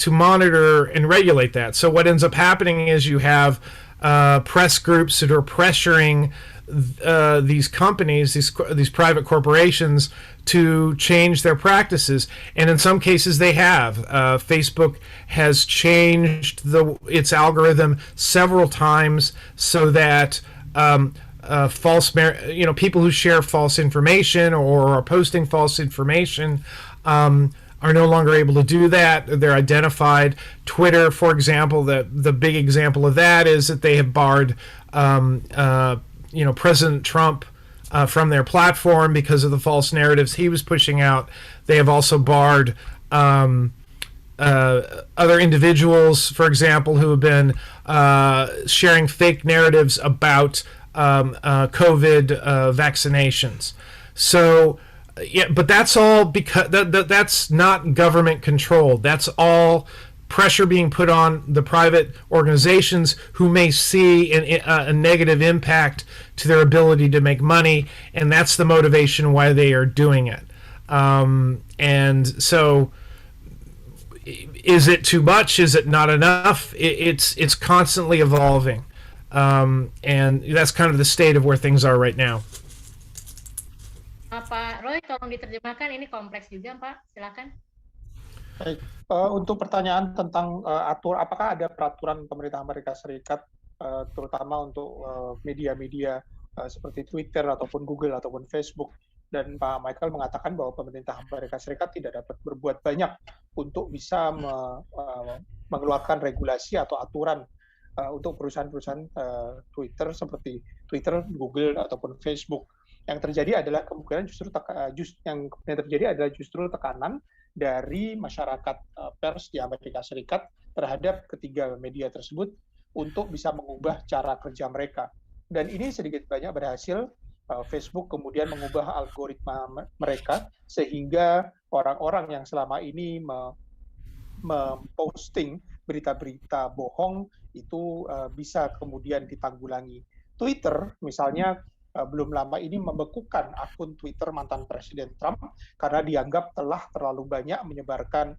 monitor and regulate that. So what ends up happening is you have press groups that are pressuring these companies, these private corporations, to change their practices, and in some cases they have. Facebook has changed its algorithm several times so that people who share false information or are posting false information are no longer able to do that. They're identified. Twitter, for example, the big example of that is that they have barred President Trump from their platform because of the false narratives he was pushing out. They have also barred other individuals, for example, who have been sharing fake narratives about COVID vaccinations. So, yeah, but that's all because that's not government controlled. That's all pressure being put on the private organizations who may see a negative impact to their ability to make money, and that's the motivation why they are doing it. And so, is it too much? Is it not enough? It's constantly evolving, and that's kind of the state of where things are right now. Pak Roy, tolong diterjemahkan. Ini kompleks juga, Pak. Silakan. Baik, untuk pertanyaan tentang apakah ada peraturan pemerintah Amerika Serikat, terutama untuk media-media seperti Twitter ataupun Google ataupun Facebook, dan Pak Michael mengatakan bahwa pemerintah Amerika Serikat tidak dapat berbuat banyak untuk bisa mengeluarkan regulasi atau aturan untuk perusahaan-perusahaan Twitter seperti Twitter, Google ataupun Facebook. Yang terjadi adalah kemungkinan justru tekanan dari masyarakat pers di Amerika Serikat terhadap ketiga media tersebut untuk bisa mengubah cara kerja mereka. Dan ini sedikit banyak berhasil. Facebook kemudian mengubah algoritma mereka sehingga orang-orang yang selama ini memposting berita-berita bohong itu bisa kemudian ditanggulangi. Twitter misalnya belum lama ini membekukan akun Twitter mantan Presiden Trump karena dianggap telah terlalu banyak menyebarkan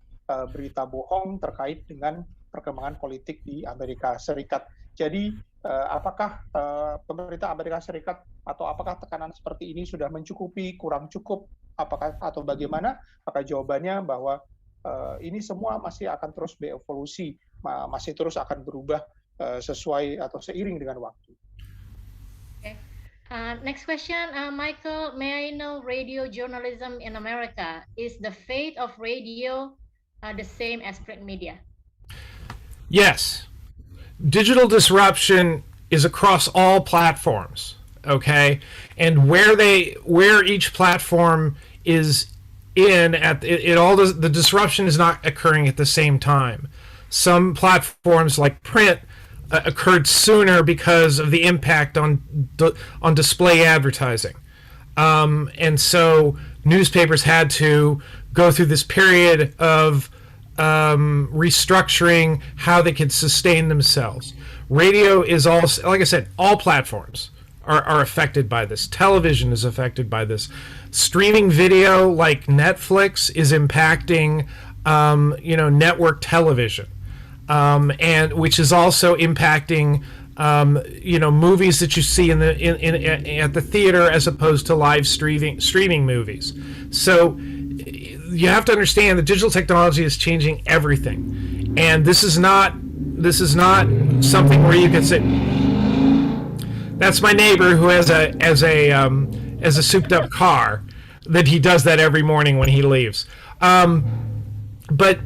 berita bohong terkait dengan perkembangan politik di Amerika Serikat. Jadi apakah pemerintah Amerika Serikat atau apakah tekanan seperti ini sudah mencukupi, kurang cukup, atau bagaimana? Maka jawabannya bahwa ini semua masih akan terus berevolusi, masih terus akan berubah sesuai atau seiring dengan waktu. Next question, Michael, may I know radio journalism in America? Is the fate of radio the same as print media? Yes. Digital disruption is across all platforms, okay? And where each platform is in the disruption is not occurring at the same time. Some platforms like print occurred sooner because of the impact on display advertising. And so newspapers had to go through this period of restructuring how they could sustain themselves. Radio is also, like I said, all platforms are affected by this. Television is affected by this. Streaming video like Netflix is impacting, network television. And which is also impacting movies that you see at the theater as opposed to live streaming movies. So you have to understand that digital technology is changing everything, and this is not something where you can say, that's my neighbor who has a souped up car, that he does that every morning when he leaves. But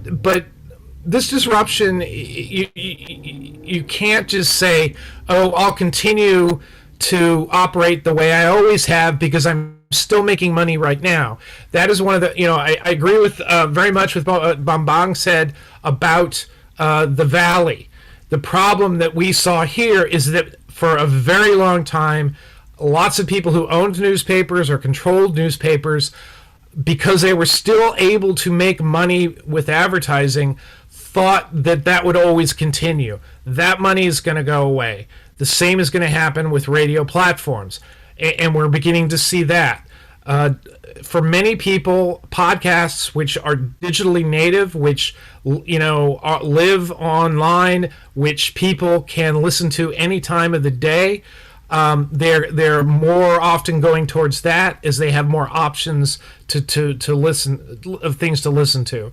this disruption, you can't just say, oh, I'll continue to operate the way I always have because I'm still making money right now. That is one of the, I agree with very much with what Bambang said about the Valley. The problem that we saw here is that for a very long time, lots of people who owned newspapers or controlled newspapers, because they were still able to make money with advertising, thought that would always continue. That money is going to go away. The same is going to happen with radio platforms, and we're beginning to see that. For many people, podcasts, which are digitally native, which live online, which people can listen to any time of the day, they're more often going towards that as they have more options to listen, of things to listen to.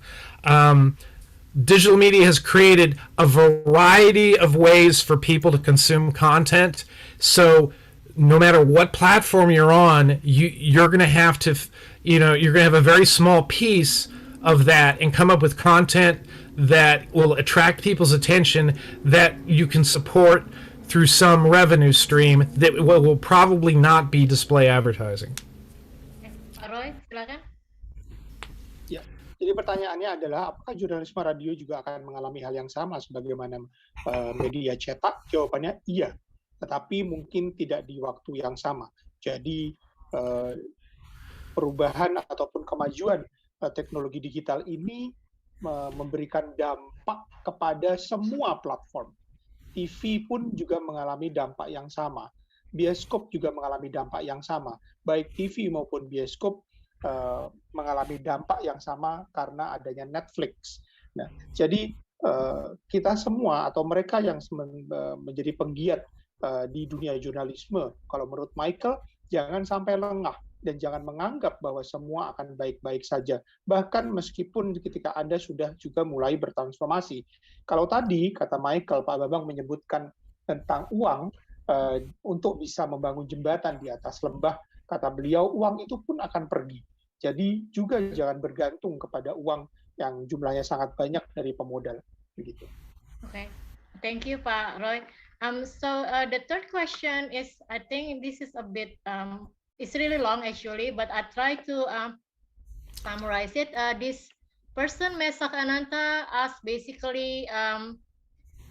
Digital media has created a variety of ways for people to consume content. So no matter what platform you're on, you're going to have to, you're going to have a very small piece of that and come up with content that will attract people's attention, that you can support through some revenue stream that will probably not be display advertising. Pak Roy, silakan. Ya, jadi pertanyaannya adalah apakah jurnalisme radio juga akan mengalami hal yang sama sebagaimana media cetak? Jawabannya iya, tetapi mungkin tidak di waktu yang sama. Jadi perubahan ataupun kemajuan teknologi digital ini memberikan dampak kepada semua platform. TV pun juga mengalami dampak yang sama. Bioskop juga mengalami dampak yang sama. Baik TV maupun bioskop mengalami dampak yang sama karena adanya Netflix. Nah, jadi kita semua atau mereka yang menjadi penggiat di dunia jurnalisme, kalau menurut Michael, jangan sampai lengah dan jangan menganggap bahwa semua akan baik-baik saja. Bahkan meskipun ketika Anda sudah juga mulai bertransformasi. Kalau tadi, kata Michael, Pak Bambang menyebutkan tentang uang, untuk bisa membangun jembatan di atas lembah, kata beliau, uang itu pun akan pergi. Jadi juga jangan bergantung kepada uang yang jumlahnya sangat banyak dari pemodal. Begitu. Okay, thank you, Pak Roy. So the third question is, I think this is a bit, it's really long actually, but I try to summarize it. This person, Mesak Ananta, asked basically,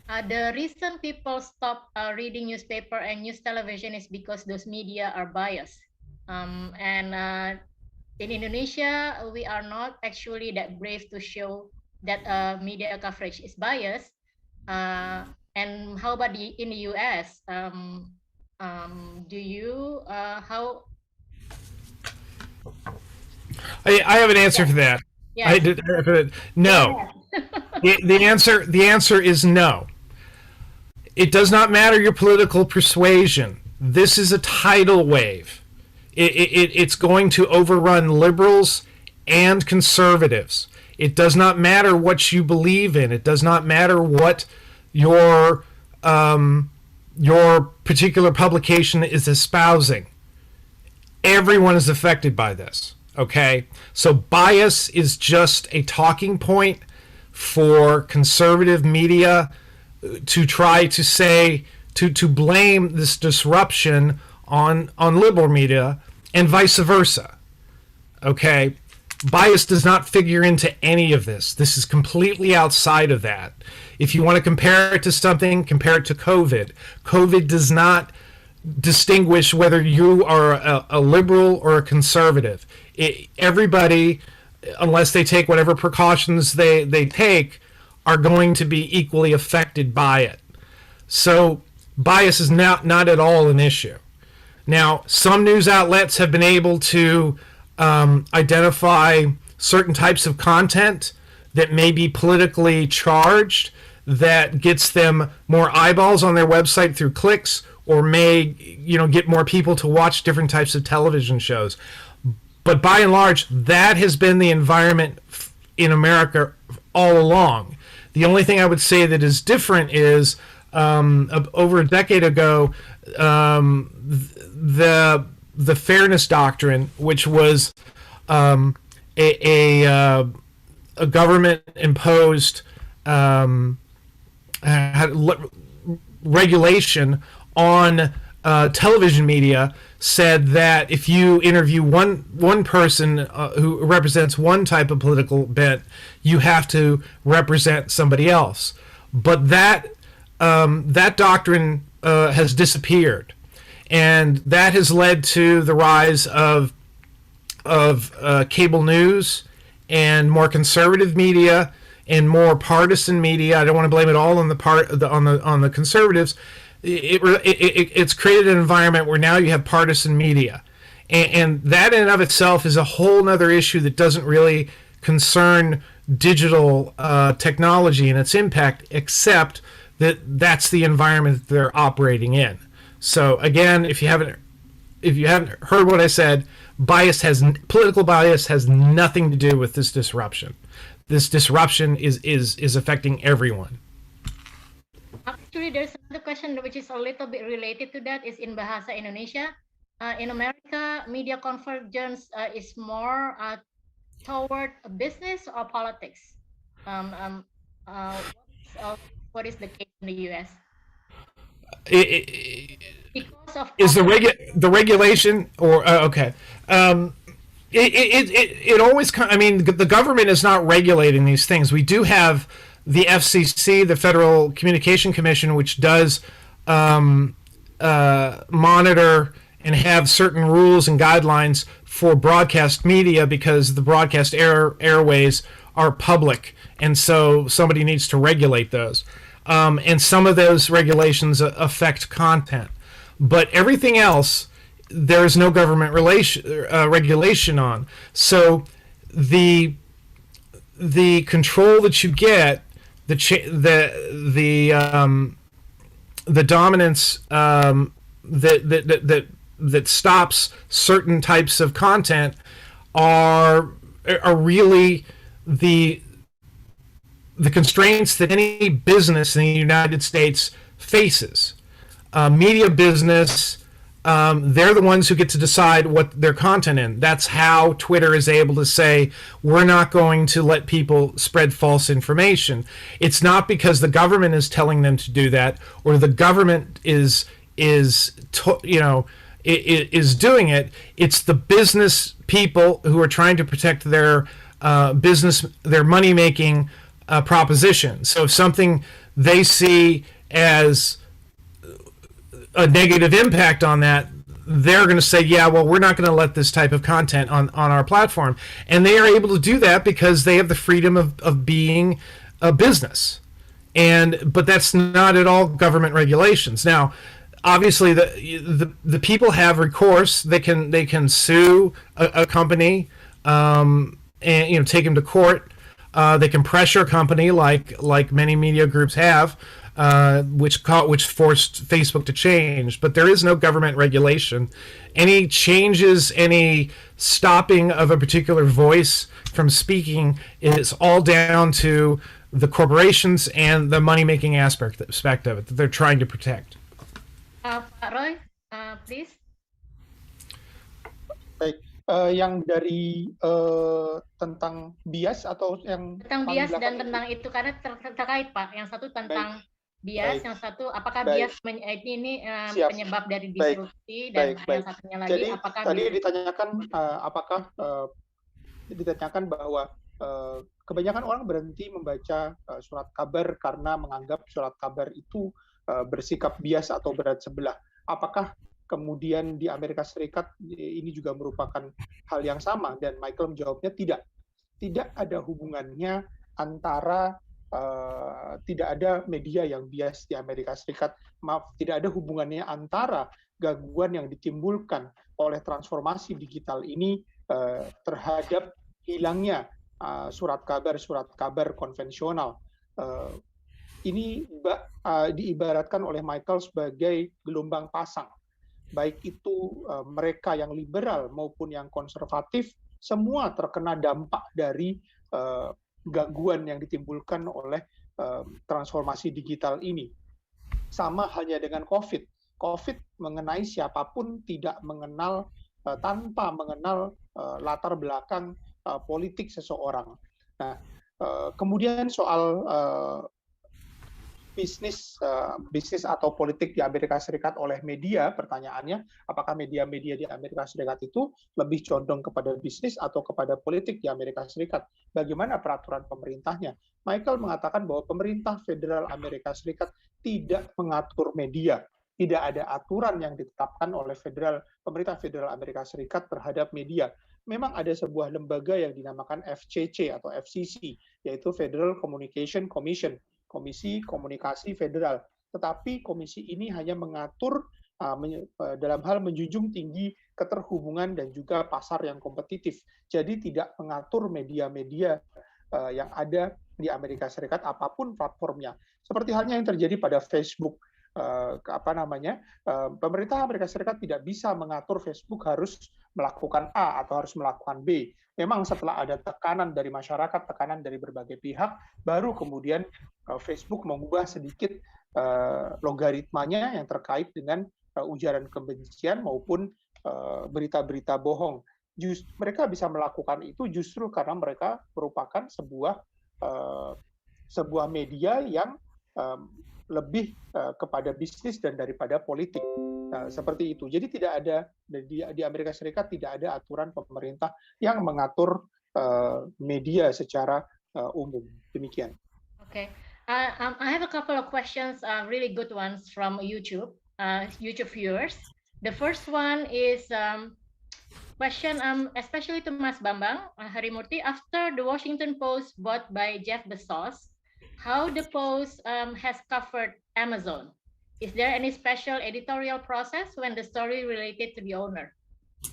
the reason people stop reading newspaper and news television is because those media are biased. And in Indonesia, we are not actually that brave to show that media coverage is biased. And how about in the US? Do you, how? I have an answer for that. Yeah. No. The answer is no. It does not matter your political persuasion. This is a tidal wave. It's going to overrun liberals and conservatives. It does not matter what you believe in. It does not matter what your particular publication is espousing. Everyone is affected by this. Okay? So bias is just a talking point for conservative media to try to say, to blame this disruption on liberal media and vice versa. Okay? Bias does not figure into any of this. This is completely outside of that. If you want to compare it to something, compare it to COVID. COVID does not distinguish whether you are a liberal or a conservative. Everybody, unless they take whatever precautions they take, are going to be equally affected by it. So bias is not at all an issue. Now, some news outlets have been able to identify certain types of content that may be politically charged, that gets them more eyeballs on their website through clicks, or may get more people to watch different types of television shows. But by and large, that has been the environment in America all along. The only thing I would say that is different is over a decade ago, the fairness doctrine, which was a government imposed regulation on television media, said that if you interview one person who represents one type of political bent, you have to represent somebody else. But that doctrine has disappeared, and that has led to the rise of cable news and more conservative media and more partisan media. I don't want to blame it all on the conservatives. It's created an environment where now you have partisan media, and that in and of itself is a whole nother issue that doesn't really concern digital technology and its impact, except that that's the environment that they're operating in. So again, if you haven't heard what I said, political bias has nothing to do with this disruption. This disruption is affecting everyone. Actually, there's another question which is a little bit related to that, is in Bahasa Indonesia. In America, media convergence is more toward business or politics. What is the case in the US? Because of is the regulation or okay? It always. I mean, the government is not regulating these things. We do have the FCC, the Federal Communication Commission, which does monitor and have certain rules and guidelines for broadcast media, because the broadcast airways are public, and so somebody needs to regulate those. And some of those regulations affect content, but everything else there is no government regulation on. So the control that you get, the dominance that that stops certain types of content are really the constraints that any business in the United States faces. Media business, they're the ones who get to decide what their content in. That's how Twitter is able to say, we're not going to let people spread false information. It's not because the government is telling them to do that, or the government is doing it. It's the business people who are trying to protect their their money-making proposition. So if something they see as a negative impact on that, they're going to say, yeah, well, we're not going to let this type of content on our platform. And they are able to do that because they have the freedom of being a business. But that's not at all government regulations. Now, obviously, the people have recourse. They can sue a company and take them to court. They can pressure a company like many media groups have, which forced Facebook to change. But there is no government regulation. Any changes, any stopping of a particular voice from speaking is all down to the corporations and the money-making aspect of it that they're trying to protect. Pak Roy, please. Baik, yang dari tentang bias atau yang tentang bias dan tentang itu karena terkait Pak. Yang satu tentang bias, yang satu apakah bias ini penyebab dari disrupsi, dan yang satunya lagi jadi, apakah tadi ditanyakan ditanyakan bahwa kebanyakan orang berhenti membaca surat kabar karena menganggap surat kabar itu bersikap bias atau berat sebelah. Apakah kemudian di Amerika Serikat ini juga merupakan hal yang sama? Dan Michael menjawabnya tidak. Tidak ada hubungannya antara tidak ada media yang bias di Amerika Serikat. Maaf, tidak ada hubungannya antara gangguan yang ditimbulkan oleh transformasi digital ini terhadap hilangnya surat kabar konvensional. Ini diibaratkan oleh Michael sebagai gelombang pasang. Baik itu mereka yang liberal maupun yang konservatif, semua terkena dampak dari gangguan yang ditimbulkan oleh transformasi digital ini. Sama hanya dengan COVID. COVID mengenai siapapun tidak mengenal, tanpa mengenal latar belakang politik seseorang. Nah, kemudian soal bisnis atau politik di Amerika Serikat oleh media, pertanyaannya, apakah media-media di Amerika Serikat itu lebih condong kepada bisnis atau kepada politik di Amerika Serikat? Bagaimana peraturan pemerintahnya? Michael mengatakan bahwa pemerintah federal Amerika Serikat tidak mengatur media. Tidak ada aturan yang ditetapkan oleh pemerintah federal Amerika Serikat terhadap media. Memang ada sebuah lembaga yang dinamakan FCC atau FCC, yaitu Federal Communication Commission, Komisi Komunikasi Federal. Tetapi komisi ini hanya mengatur dalam hal menjunjung tinggi keterhubungan dan juga pasar yang kompetitif. Jadi tidak mengatur media-media yang ada di Amerika Serikat apapun platformnya. Seperti halnya yang terjadi pada Facebook. Pemerintah Amerika Serikat tidak bisa mengatur Facebook harus melakukan A atau harus melakukan B. Memang setelah ada tekanan dari masyarakat, tekanan dari berbagai pihak, baru kemudian Facebook mengubah sedikit logaritmanya yang terkait dengan ujaran kebencian maupun berita-berita bohong. Mereka bisa melakukan itu justru karena mereka merupakan sebuah media yang lebih kepada bisnis dan daripada politik, seperti itu. Jadi tidak ada di Amerika Serikat tidak ada aturan pemerintah yang mengatur media secara umum. Demikian. Okay, I have a couple of questions, really good ones from YouTube viewers. The first one is question, especially to Mas Bambang Harimurti. After the Washington Post bought by Jeff Bezos, how the Post has covered Amazon? Is there any special editorial process when the story related to the owner?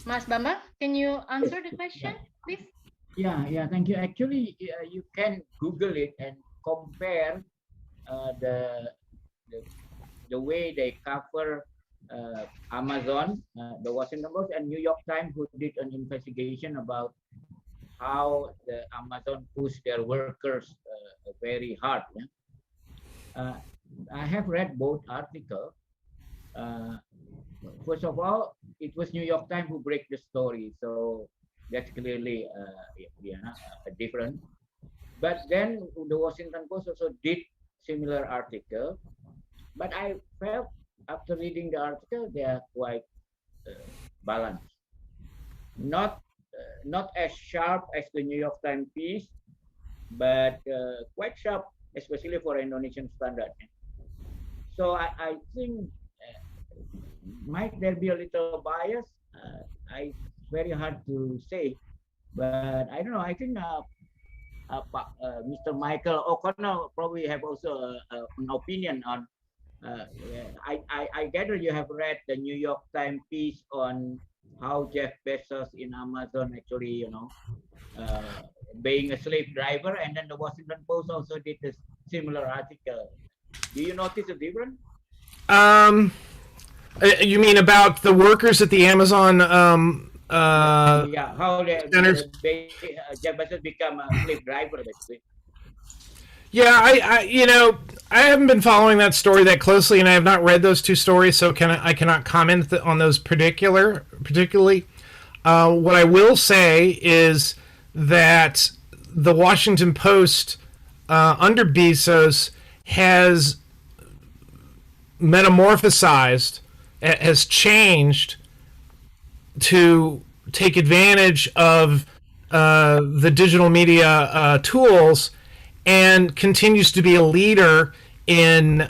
Mas Bambang, can you answer the question, please? Yeah, thank you. Actually, you can Google it and compare the way they cover Amazon, the Washington Post, and New York Times, who did an investigation about how the Amazon pushed their workers very hard. Yeah? I have read both articles. First of all, it was New York Times who break the story, so that's clearly different. But then the Washington Post also did similar article, but I felt after reading the article they are quite balanced, not as sharp as the New York Times piece, but quite sharp, especially for Indonesian standard. So I think might there be a little bias? It's very hard to say, but I don't know. I think Mr. Michael O'Connell probably have also an opinion on. I gather you have read the New York Times piece on how Jeff Bezos in Amazon actually, being a slave driver, and then the Washington Post also did a similar article. Do you notice a difference? You mean about the workers at the Amazon? Yeah, how Jeff Bezos become a slave driver, basically. Yeah, I haven't been following that story that closely, and I have not read those two stories, so I cannot comment on those particularly. What I will say is that the Washington Post under Bezos has metamorphosized, has changed to take advantage of the digital media tools, and continues to be a leader in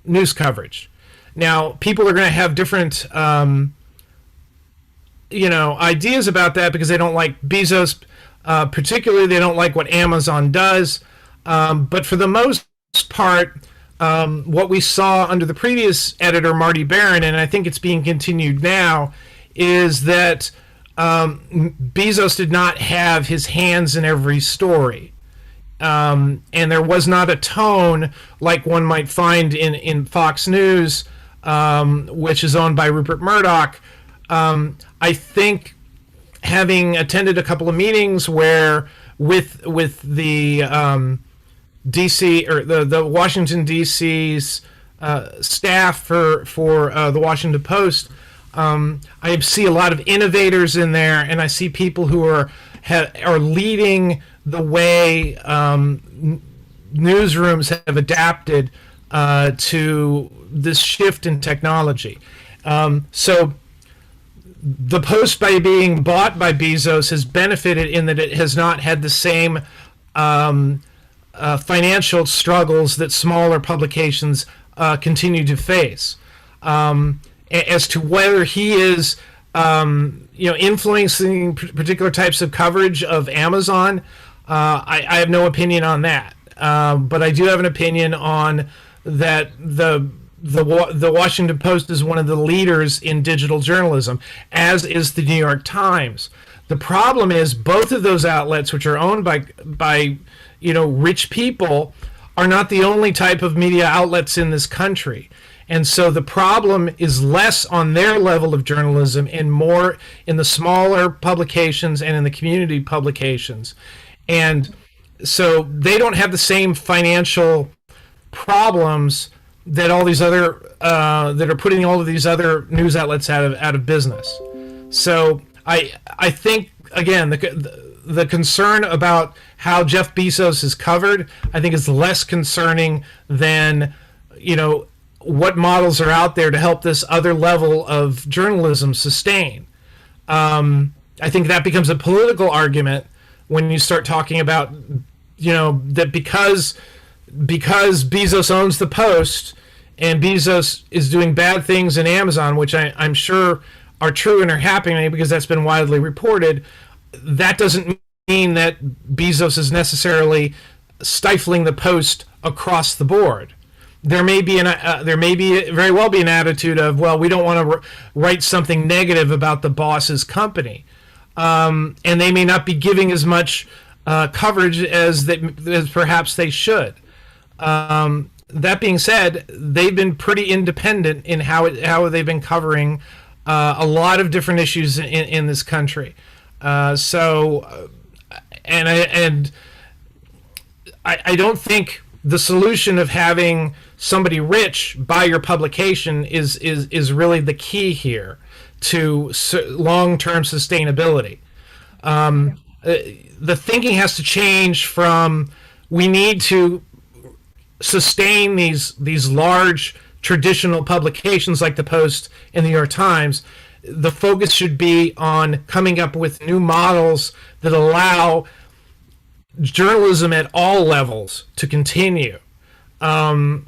news coverage. Now, people are going to have different ideas about that because they don't like Bezos, particularly they don't like what Amazon does. But for the most part, what we saw under the previous editor, Marty Barron, and I think it's being continued now, is that Bezos did not have his hands in every story. And there was not a tone like one might find in Fox News, which is owned by Rupert Murdoch. I think, having attended a couple of meetings where with the DC or the Washington DC's staff for the Washington Post, I see a lot of innovators in there, and I see people who are leading the way newsrooms have adapted to this shift in technology. So the Post, by being bought by Bezos, has benefited in that it has not had the same financial struggles that smaller publications continue to face. As to whether he is, influencing particular types of coverage of Amazon, I have no opinion on that. But I do have an opinion on that the Washington Post is one of the leaders in digital journalism, as is the New York Times. The problem is both of those outlets, which are owned by rich people, are not the only type of media outlets in this country. And so the problem is less on their level of journalism and more in the smaller publications and in the community publications. And so they don't have the same financial problems that all these other that are putting all of these other news outlets out of business. So I think, again, the concern about how Jeff Bezos is covered, I think, is less concerning than what models are out there to help this other level of journalism sustain. I think that becomes a political argument when you start talking about, that because Bezos owns the Post and Bezos is doing bad things in Amazon, which I'm sure are true and are happening because that's been widely reported, that doesn't mean that Bezos is necessarily stifling the Post across the board. There may be very well be an attitude of, well, we don't want to write something negative about the boss's company, and they may not be giving as much coverage as perhaps they should. that being said, they've been pretty independent in how they've been covering a lot of different issues in this country. I don't think the solution of having somebody rich buy your publication is really the key here to long-term sustainability. The thinking has to change from, we need to sustain these large traditional publications like the Post and the New York Times. The focus should be on coming up with new models that allow journalism at all levels to continue. Some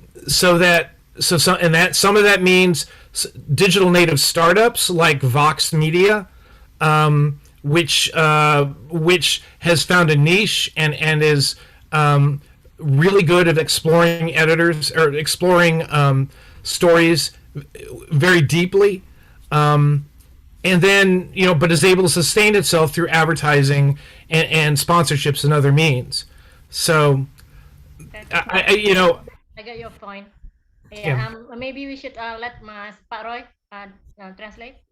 of that means digital native startups like Vox Media, which has found a niche and is really good at exploring stories very deeply, and then but is able to sustain itself through advertising and sponsorships and other means. So, I get your point. Yeah. Maybe we should let Pak Roy translate.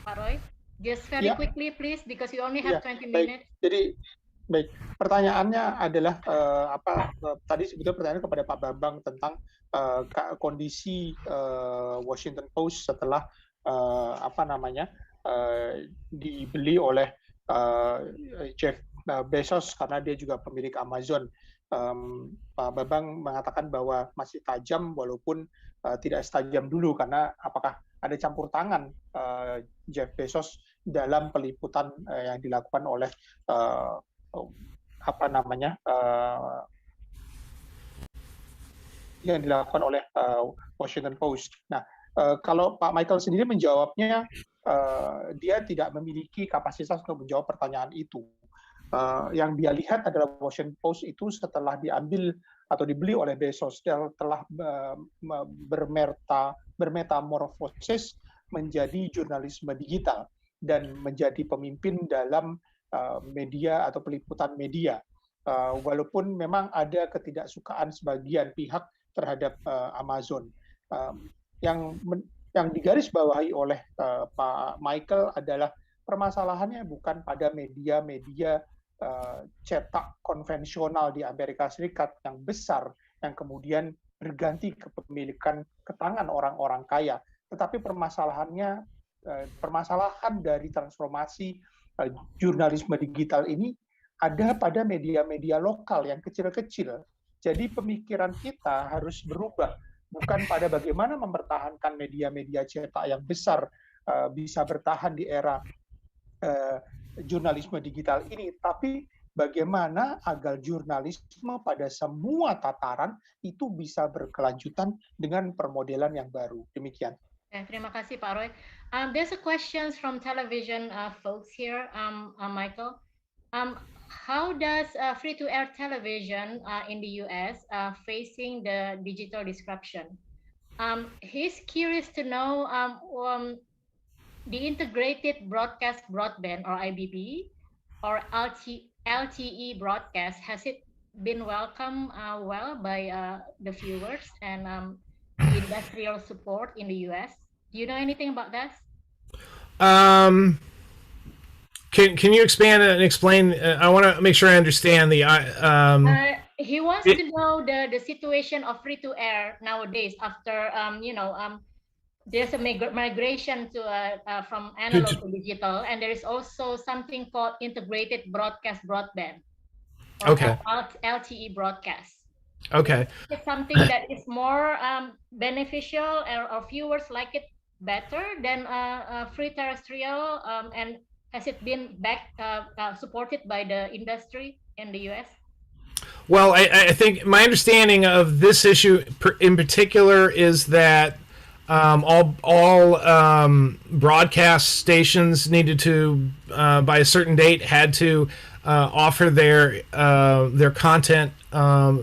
Pak Roy, just very quickly, please, because you only have 20 minutes. Jadi, baik. Pertanyaannya adalah tadi sebetulnya pertanyaan kepada Pak Bambang tentang kondisi Washington Post setelah dibeli oleh Jeff Bezos karena dia juga pemilik Amazon. Pak Bambang mengatakan bahwa masih tajam walaupun tidak setajam dulu, karena apakah ada campur tangan Jeff Bezos dalam peliputan yang dilakukan oleh Washington Post. Nah, kalau Pak Michael sendiri menjawabnya, dia tidak memiliki kapasitas untuk menjawab pertanyaan itu. Yang dia lihat adalah Washington Post itu setelah diambil atau dibeli oleh Bezos, dia telah bermetamorfosis menjadi jurnalisme digital dan menjadi pemimpin dalam media atau peliputan media, walaupun memang ada ketidaksukaan sebagian pihak terhadap Amazon. Yang digarisbawahi oleh Pak Michael adalah permasalahannya bukan pada media-media cetak konvensional di Amerika Serikat yang besar yang kemudian berganti kepemilikan ke tangan orang-orang kaya, tetapi permasalahan dari transformasi jurnalisme digital ini ada pada media-media lokal yang kecil-kecil. Jadi pemikiran kita harus berubah, bukan pada bagaimana mempertahankan media-media cetak yang besar bisa bertahan di era jurnalisme digital ini, tapi bagaimana agar jurnalisme pada semua tataran itu bisa berkelanjutan dengan permodelan yang baru. Demikian. Terima kasih Pak Roy. There's a questions from television folks here, Michael. How does free-to-air television in the US facing the digital disruption? He's curious to know the integrated broadcast broadband, or IBB, or LTE broadcast, has it been welcomed well by the viewers and industrial support in the US? Do you know anything about that? Can you expand and explain? I want to make sure I understand the. He wants to know the situation of free to air nowadays after there's a migration to from analog to digital, and there is also something called integrated broadcast broadband. Okay. LTE broadcast. Okay. It's something that is more beneficial, or viewers like it better than free terrestrial, and has it been supported by the industry in the US? Well, I think my understanding of this issue in particular is that all broadcast stations needed to, by a certain date, had to offer their content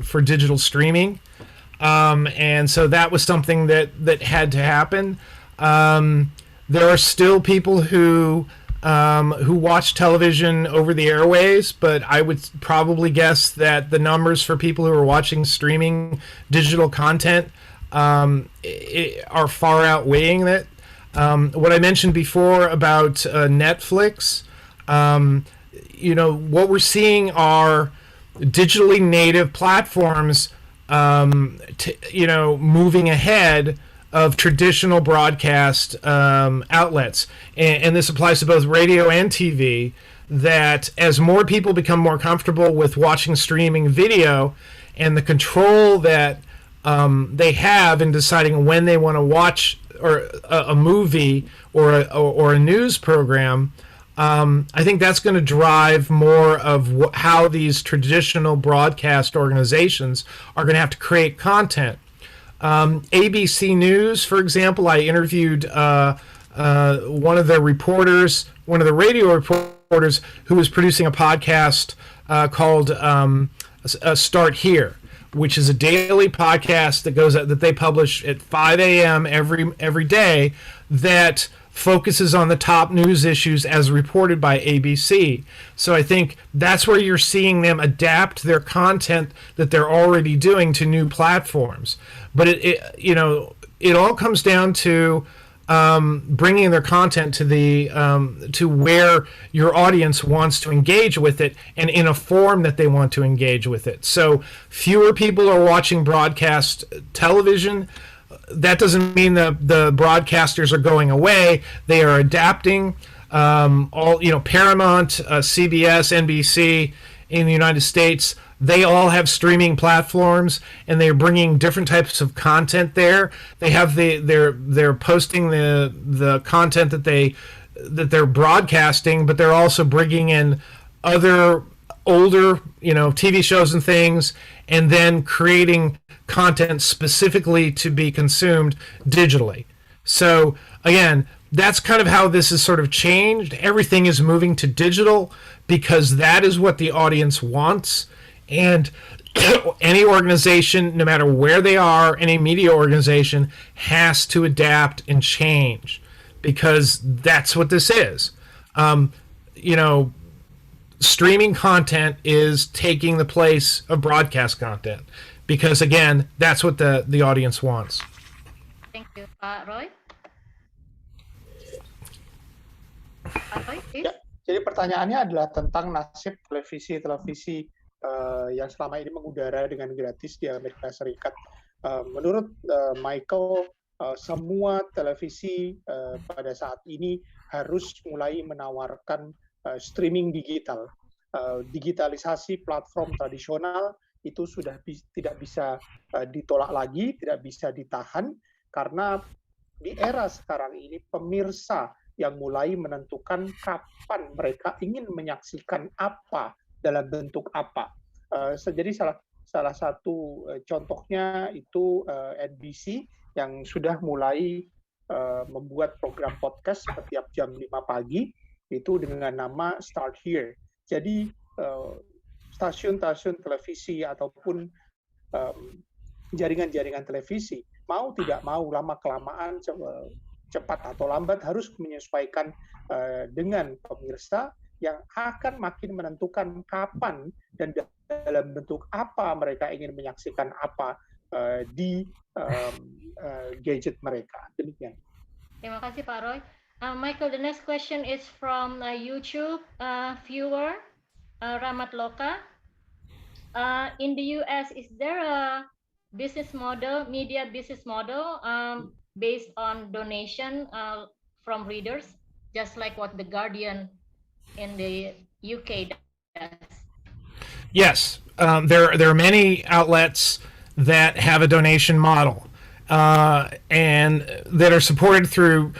for digital streaming, and so that was something that had to happen. There are still people who who watch television over the airways, but I would probably guess that the numbers for people who are watching streaming digital content are far outweighing it. What I mentioned before about Netflix, what we're seeing are digitally native platforms, moving ahead of traditional broadcast outlets. And this applies to both radio and TV, that as more people become more comfortable with watching streaming video and the control that they have in deciding when they want to watch or a movie or a news program, I think that's going to drive more of how these traditional broadcast organizations are going to have to create content. ABC News, for example, I interviewed one of the radio reporters who was producing a podcast called Start Here, which is a daily podcast that they publish at 5 a.m. every day that focuses on the top news issues as reported by ABC. So I think that's where you're seeing them adapt their content that they're already doing to new platforms. But it all comes down to bringing their content to where your audience wants to engage with it and in a form that they want to engage with it. So fewer people are watching broadcast television. That doesn't mean the broadcasters are going away. They are adapting. Paramount, CBS, NBC in the United States, they all have streaming platforms, and they're bringing different types of content there. They have they're posting the content that they're broadcasting, but they're also bringing in other older TV shows and things, and then creating content specifically to be consumed digitally. So again, that's kind of how this has sort of changed. Everything is moving to digital because that is what the audience wants. And any organization, no matter where they are, any media organization has to adapt and change because that's what this is. Streaming content is taking the place of broadcast content because, again, that's what the audience wants. Thank you. Roy? Roy, please. Ya, jadi pertanyaannya adalah tentang nasib televisi yang selama ini mengudara dengan gratis di Amerika Serikat. Menurut Michael, semua televisi pada saat ini harus mulai menawarkan streaming digital. Digitalisasi platform tradisional itu sudah tidak bisa ditolak lagi, tidak bisa ditahan, karena di era sekarang ini pemirsa yang mulai menentukan kapan mereka ingin menyaksikan apa dalam bentuk apa. Jadi salah satu contohnya itu NBC yang sudah mulai membuat program podcast setiap jam 5 pagi itu dengan nama Start Here. Jadi stasiun-stasiun televisi ataupun jaringan-jaringan televisi mau tidak mau lama-kelamaan cepat atau lambat harus menyesuaikan dengan pemirsa yang akan makin menentukan kapan dan dalam bentuk apa mereka ingin menyaksikan apa di gadget mereka. Demikian. Terima kasih Pak Roy. Michael, the next question is from YouTube viewer Ramat Loka. In the US, is there a media business model based on donation from readers, just like what The Guardian in the UK does? Yes, there are many outlets that have a donation model and that are supported through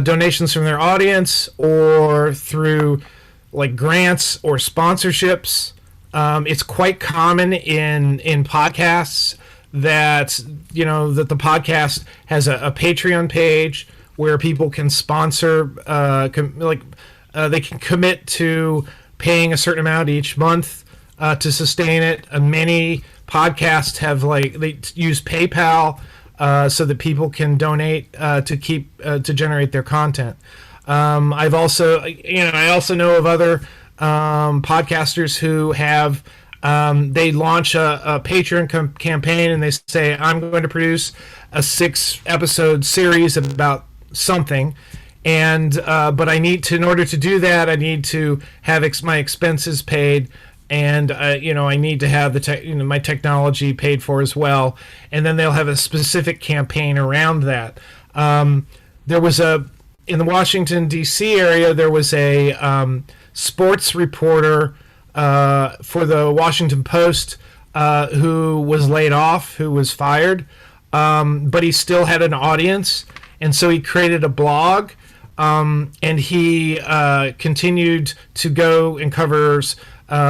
donations from their audience or through like grants or sponsorships. It's quite common in podcasts that that the podcast has a Patreon page where people can sponsor, they can commit to paying a certain amount each month to sustain it. Many podcasts have they use PayPal so that people can donate to generate their content. I've also, I also know of other podcasters who have, they launch a Patreon campaign and they say, I'm going to produce a 6-episode series about something. And, but I need to, in order to do that, I need to have my expenses paid. And, I need to have my technology paid for as well. And then they'll have a specific campaign around that. There was in the Washington, D.C. area, there was a sports reporter for the Washington Post who was laid off, who was fired, but he still had an audience. And so he created a blog, and he continued to go and cover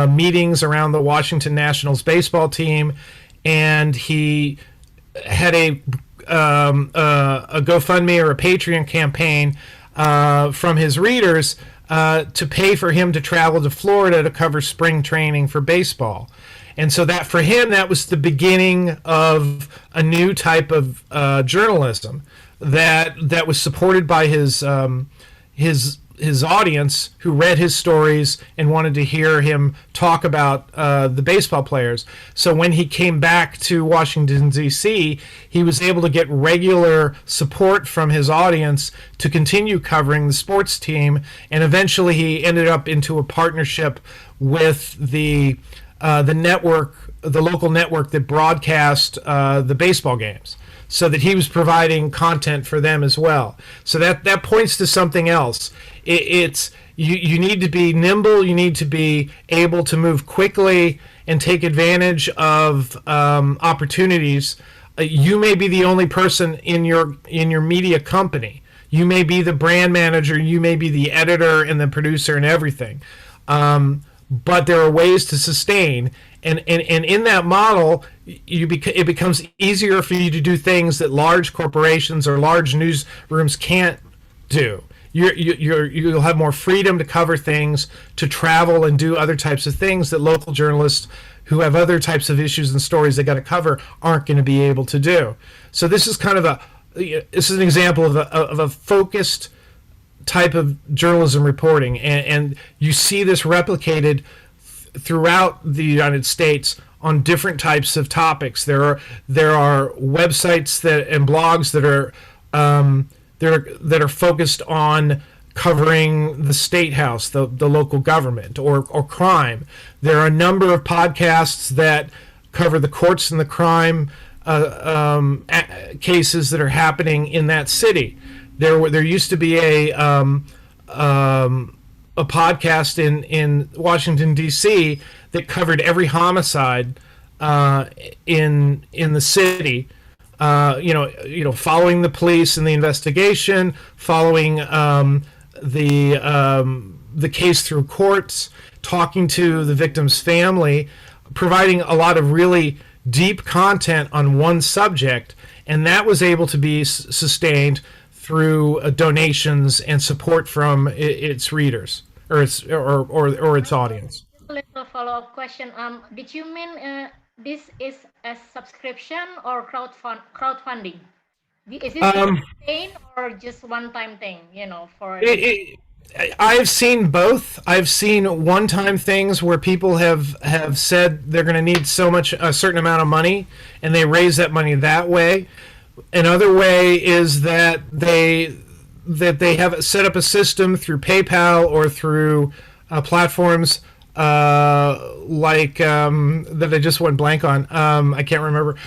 meetings around the Washington Nationals baseball team, and he had a GoFundMe or a Patreon campaign from his readers to pay for him to travel to Florida to cover spring training for baseball. And so that, for him, that was the beginning of a new type of journalism that was supported by his audience, who read his stories and wanted to hear him talk about the baseball players. So when he came back to Washington, D.C., he was able to get regular support from his audience to continue covering the sports team, and eventually he ended up into a partnership with the network, the local network that broadcast the baseball games, so that he was providing content for them as well. So that points to something else. You need to be nimble. You need to be able to move quickly and take advantage of opportunities. You may be the only person in your media company. You may be the brand manager. You may be the editor and the producer and everything. But there are ways to sustain. And in that model, it becomes easier for you to do things that large corporations or large newsrooms can't do. You'll have more freedom to cover things, to travel and do other types of things that local journalists who have other types of issues and stories they got to cover aren't going to be able to do. So this is kind of this is an example of a focused type of journalism reporting, and you see this replicated throughout the United States on different types of topics. There are websites and blogs that are focused on covering the state house, the local government, or crime. There are a number of podcasts that cover the courts and the crime cases that are happening in that city. There used to be a podcast in Washington, D.C. that covered every homicide in the city. Following the police and the investigation, following the case through courts, talking to the victim's family, providing a lot of really deep content on one subject, and that was able to be sustained through donations and support from its readers or its audience. A little follow-up question. Did you mean this is a subscription or crowdfunding? Is this campaign or just one-time thing? I've seen both. I've seen one-time things where people have said they're going to need a certain amount of money, and they raise that money that way. Another way is that they have set up a system through PayPal or through platforms like that I just went blank on. I can't remember.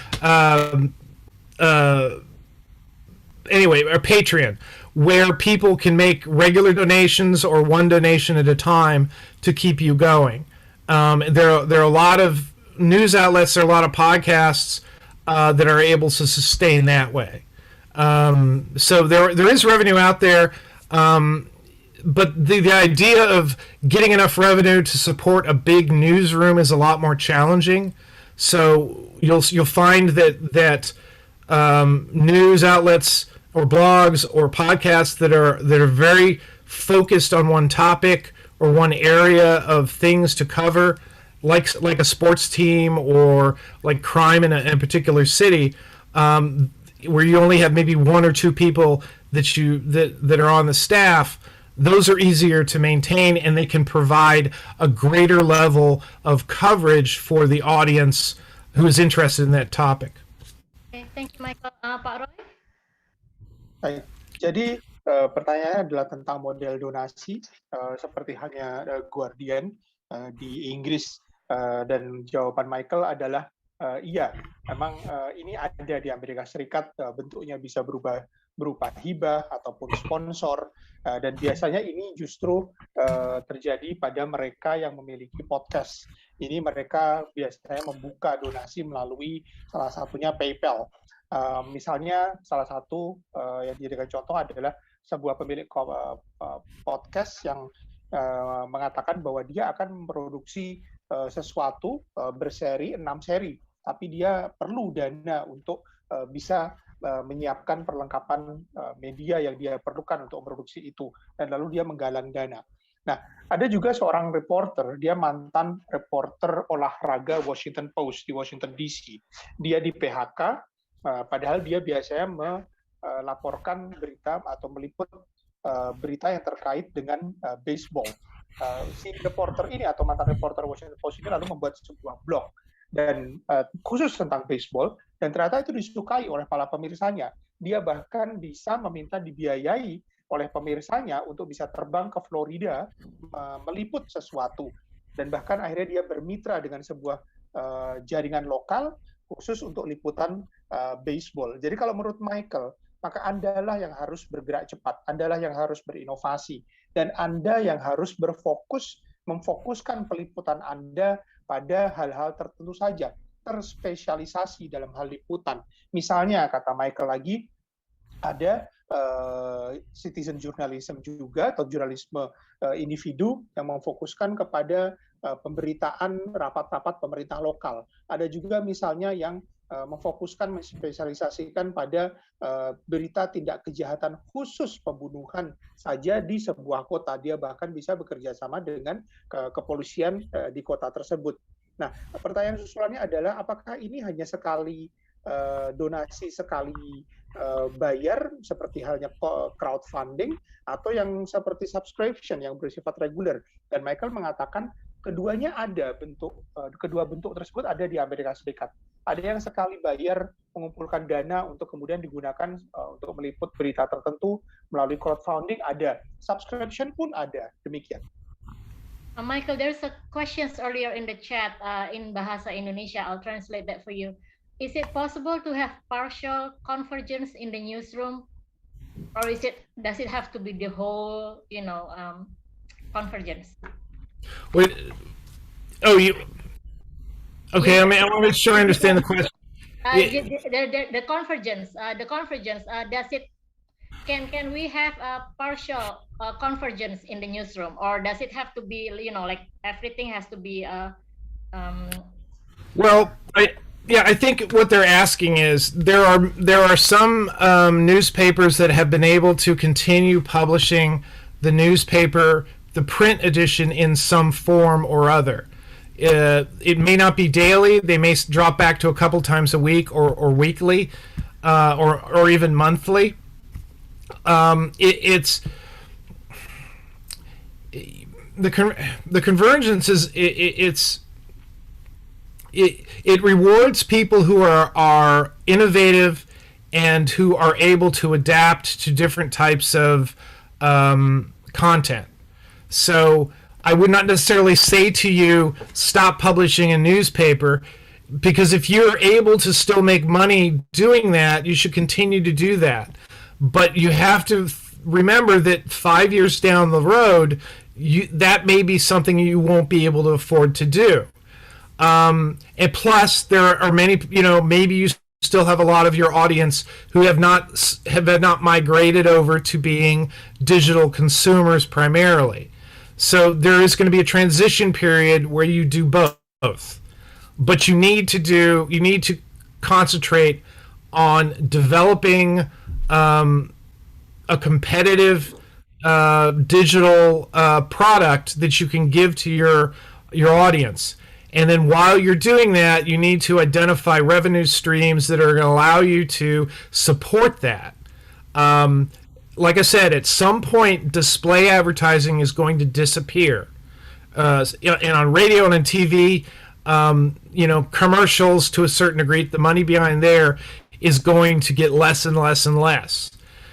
Anyway, or Patreon, where people can make regular donations or one donation at a time to keep you going. There are a lot of news outlets, there are a lot of podcasts that are able to sustain that way. So there is revenue out there, but the idea of getting enough revenue to support a big newsroom is a lot more challenging. So you'll find that news outlets or blogs or podcasts that are very focused on one topic or one area of things to cover, like a sports team or like crime in a particular city, where you only have maybe one or two people that are on the staff, those are easier to maintain, and they can provide a greater level of coverage for the audience who is interested in that topic. Okay, thank you, Michael. Pak Roy? Baik. Jadi pertanyaannya adalah tentang model donasi seperti hanya Guardian di Inggris, dan jawaban Michael adalah iya, memang ini ada di Amerika Serikat, bentuknya bisa berupa hibah ataupun sponsor, dan biasanya ini justru terjadi pada mereka yang memiliki podcast. Ini mereka biasanya membuka donasi melalui salah satunya PayPal. Misalnya salah satu yang dijadikan contoh adalah sebuah pemilik podcast yang mengatakan bahwa dia akan memproduksi sesuatu berseri 6 seri, tapi dia perlu dana untuk bisa menyiapkan perlengkapan media yang dia perlukan untuk memproduksi itu, dan lalu dia menggalang dana. Nah, ada juga seorang reporter, dia mantan reporter olahraga Washington Post di Washington DC. Dia di PHK, padahal dia biasanya melaporkan berita atau meliput berita yang terkait dengan baseball. Si reporter ini atau mantan reporter Washington Post ini lalu membuat sebuah blog dan khusus tentang baseball, dan ternyata itu disukai oleh para pemirsanya. Dia bahkan bisa meminta dibiayai oleh pemirsanya untuk bisa terbang ke Florida meliput sesuatu, dan bahkan akhirnya dia bermitra dengan sebuah jaringan lokal khusus untuk liputan baseball. Jadi kalau menurut Michael, maka Andalah yang harus bergerak cepat, Andalah yang harus berinovasi, dan Anda yang harus memfokuskan peliputan Anda pada hal-hal tertentu saja, terspesialisasi dalam hal liputan. Misalnya, kata Michael lagi, ada citizen journalism juga, atau jurnalisme individu yang memfokuskan kepada pemberitaan rapat-rapat pemerintah lokal. Ada juga misalnya yang memfokuskan, menspesialisasikan pada berita tindak kejahatan khusus pembunuhan saja di sebuah kota. Dia bahkan bisa bekerja sama dengan kepolisian di kota tersebut. Nah, pertanyaan susulannya adalah apakah ini hanya sekali donasi, sekali bayar seperti halnya crowdfunding, atau yang seperti subscription yang bersifat reguler? Dan Michael mengatakan keduanya ada, kedua bentuk tersebut ada di Amerika Serikat. Ada yang sekali bayar mengumpulkan dana untuk kemudian digunakan untuk meliput berita tertentu melalui crowdfunding, ada. Subscription pun ada, demikian. Michael, there's a questions earlier in the chat in Bahasa Indonesia. I'll translate that for you. Is it possible to have partial convergence in the newsroom, or does it have to be the whole, convergence? Wait. Oh, you. Okay, I want to make sure I understand the question. The convergence. Does it? Can we have a partial convergence in the newsroom, or does it have to be, like everything has to be? Well, I think what they're asking is there are some newspapers that have been able to continue publishing the newspaper, the print edition, in some form or other. It may not be daily. They may drop back to a couple times a week or weekly, or even monthly. It's the convergence is it rewards people who are innovative and who are able to adapt to different types of content. So I would not necessarily say to you, stop publishing a newspaper, because if you're able to still make money doing that, you should continue to do that. But you have to remember that 5 years down the road, that may be something you won't be able to afford to do. And plus, there are many, maybe you still have a lot of your audience who have not migrated over to being digital consumers primarily. So there is going to be a transition period where you do both. But you need to concentrate on developing a competitive digital product that you can give to your audience. And then while you're doing that, you need to identify revenue streams that are going to allow you to support that. like I said, at some point, display advertising is going to disappear. And on radio and on TV, commercials to a certain degree, the money behind there is going to get less and less and less.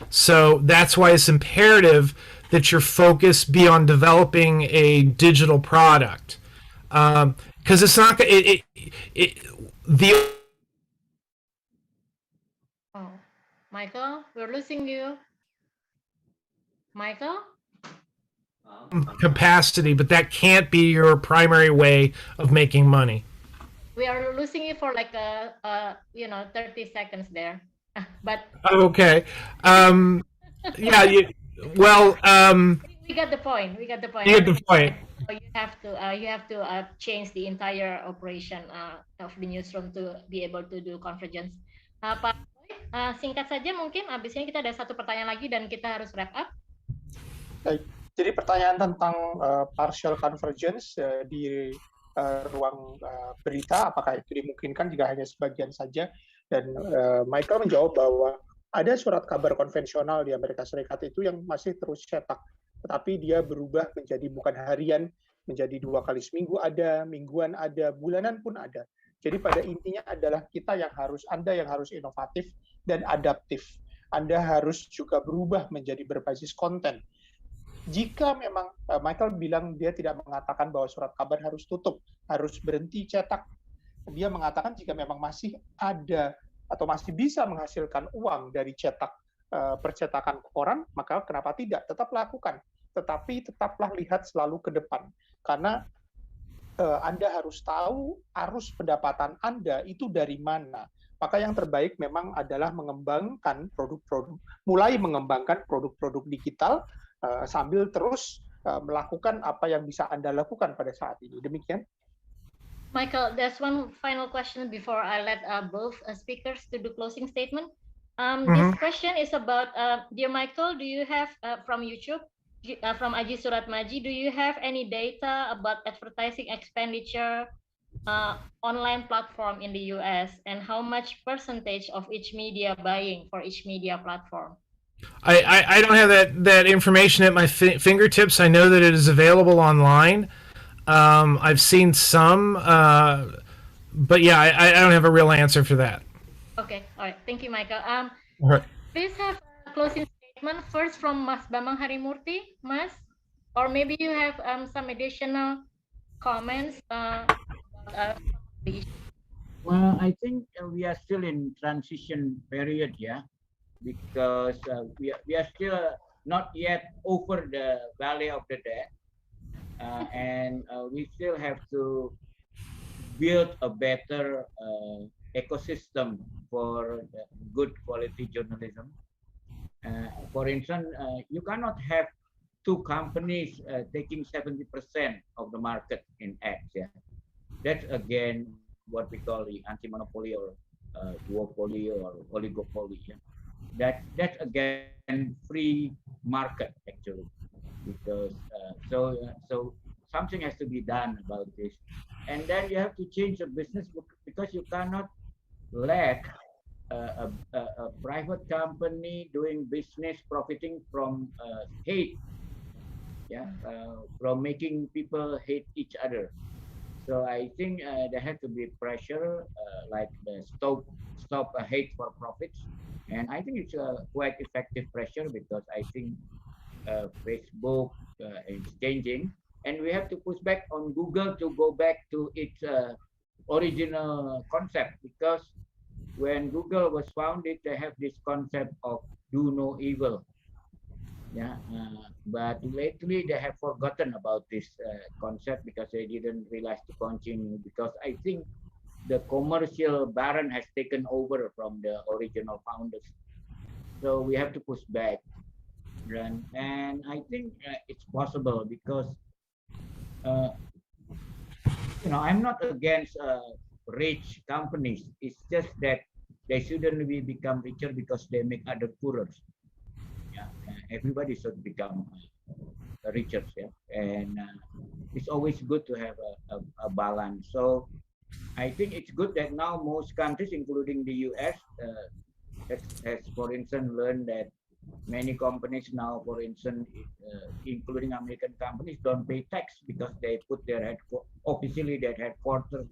So that's why it's imperative that your focus be on developing a digital product, because it's not the. Oh, Michael, we're losing you. Michael? Capacity, but that can't be your primary way of making money. We are losing you for like 30 seconds there. But okay. Yeah. we got the point. We got the point. You get the point. So you have to change the entire operation of the newsroom to be able to do convergence. Pak, singkat saja mungkin. Abis ini kita ada satu pertanyaan lagi dan kita harus wrap up. Baik. Jadi pertanyaan tentang partial convergence di ruang berita, apakah itu dimungkinkan jika hanya sebagian saja? Dan Michael menjawab bahwa ada surat kabar konvensional di Amerika Serikat itu yang masih terus cetak, tetapi dia berubah menjadi bukan harian, menjadi 2 kali seminggu ada, mingguan ada, bulanan pun ada. Jadi pada intinya adalah Anda yang harus inovatif dan adaptif. Anda harus juga berubah menjadi berbasis konten. Jika memang Michael bilang dia tidak mengatakan bahwa surat kabar harus tutup, harus berhenti cetak. Dia mengatakan jika memang masih ada atau masih bisa menghasilkan uang dari percetakan koran, maka kenapa tidak? Tetap lakukan. Tetapi tetaplah lihat selalu ke depan. Karena Anda harus tahu arus pendapatan Anda itu dari mana. Maka yang terbaik memang adalah mulai mengembangkan produk-produk digital, sambil terus melakukan apa yang bisa Anda lakukan pada saat ini. Demikian. Michael, there's one final question before I let both speakers to do closing statement. This question is about, dear Michael, do you have from YouTube, from Aji Suratmaji, do you have any data about advertising expenditure online platform in the US and how much percentage of each media buying for each media platform? I don't have that information at my fingertips. I know that it is available online. I've seen some, but yeah, I don't have a real answer for that. Okay, all right. Thank you, Michael. All right. Please have a closing statement first from Mas Bambang Harimurti, Mas, or maybe you have some additional comments. Well, I think we are still in transition period, yeah. Because we are still not yet over the valley of the dead, and we still have to build a better ecosystem for good quality journalism. For instance, you cannot have 2 companies taking 70% of the market in ads. Yeah, that's again what we call the anti-monopoly or duopoly or oligopoly. Yeah? That's again free market actually, because so something has to be done about this, and then you have to change the business because you cannot let a private company doing business profiting from hate, from making people hate each other. So I think there has to be pressure, like the stop hate for profits. And I think it's a quite effective pressure because I think Facebook is changing, and we have to push back on Google to go back to its original concept, because when Google was founded, they have this concept of do no evil. Yeah, but lately they have forgotten about this concept because they didn't realize to continue, because I think the commercial baron has taken over from the original founders. So we have to push back. And I think it's possible because, I'm not against rich companies. It's just that they shouldn't become richer because they make other poorer. Yeah, everybody should become richer. Yeah, and it's always good to have a balance. So I think it's good that now most countries, including the US, has for instance, learned that many companies now, for instance, including American companies, don't pay tax because they put their officially their headquarters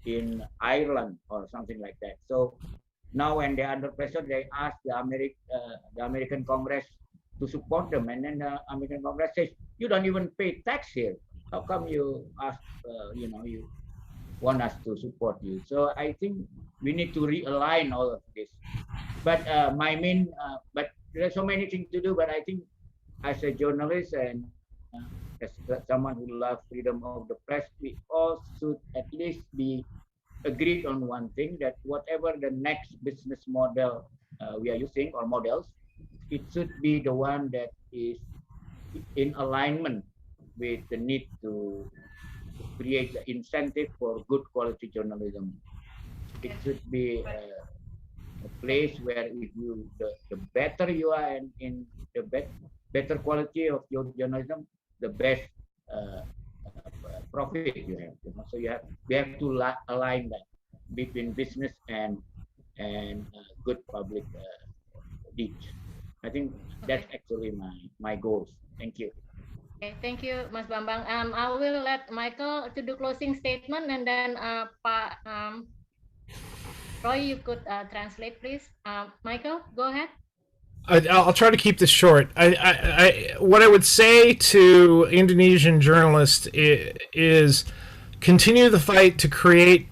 in Ireland or something like that. So now when they're under pressure, they ask the American Congress to support them, and then the American Congress says, "You don't even pay tax here. How come you ask? You want us to support you?" So I think we need to realign all of this. But but there's so many things to do. But I think as a journalist and as someone who loves freedom of the press, we all should at least be agreed on one thing, that whatever the next business model we are using or models, it should be the one that is in alignment with the need to create the incentive for good quality journalism. It should be a place where if you the better you are in the better quality of your journalism, the best profit you have. So we have to align that between business and good public deeds. I think that's actually my goals. Thank you. Okay, thank you, Mas Bambang. I will let Michael to do closing statement, and then Pak Roy, you could translate, please. Michael, go ahead. I'll try to keep this short. What I would say to Indonesian journalists is continue the fight to create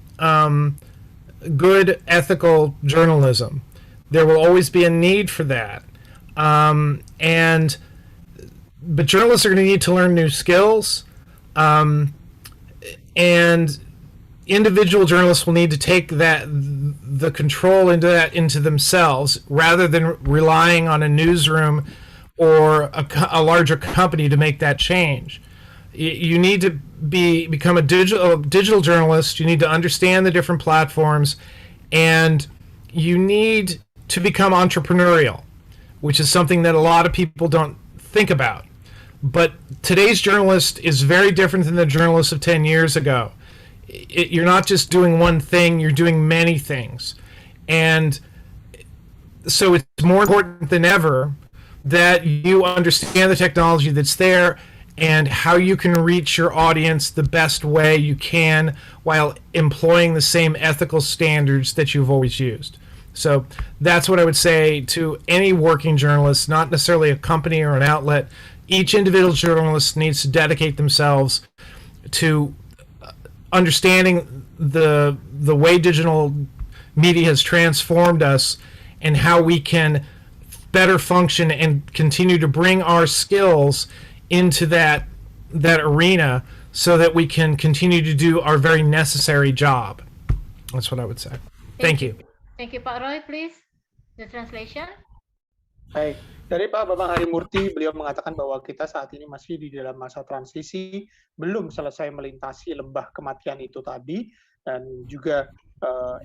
good ethical journalism. There will always be a need for that. But journalists are going to need to learn new skills, and individual journalists will need to take the control into themselves rather than relying on a newsroom or a larger company to make that change. You need to become a digital journalist. You need to understand the different platforms, and you need to become entrepreneurial, which is something that a lot of people don't think about. But today's journalist is very different than the journalist of 10 years ago. You're not just doing one thing, you're doing many things. And so it's more important than ever that you understand the technology that's there and how you can reach your audience the best way you can while employing the same ethical standards that you've always used. So that's what I would say to any working journalist, not necessarily a company or an outlet. Each individual journalist needs to dedicate themselves to understanding the way digital media has transformed us and how we can better function and continue to bring our skills into that arena so that we can continue to do our very necessary job. That's what I would say. Thank you. Thank you, Pak Roy, please. The translation. Baik, dari Pak Bambang Harimurti, beliau mengatakan bahwa kita saat ini masih di dalam masa transisi, belum selesai melintasi lembah kematian itu tadi, dan juga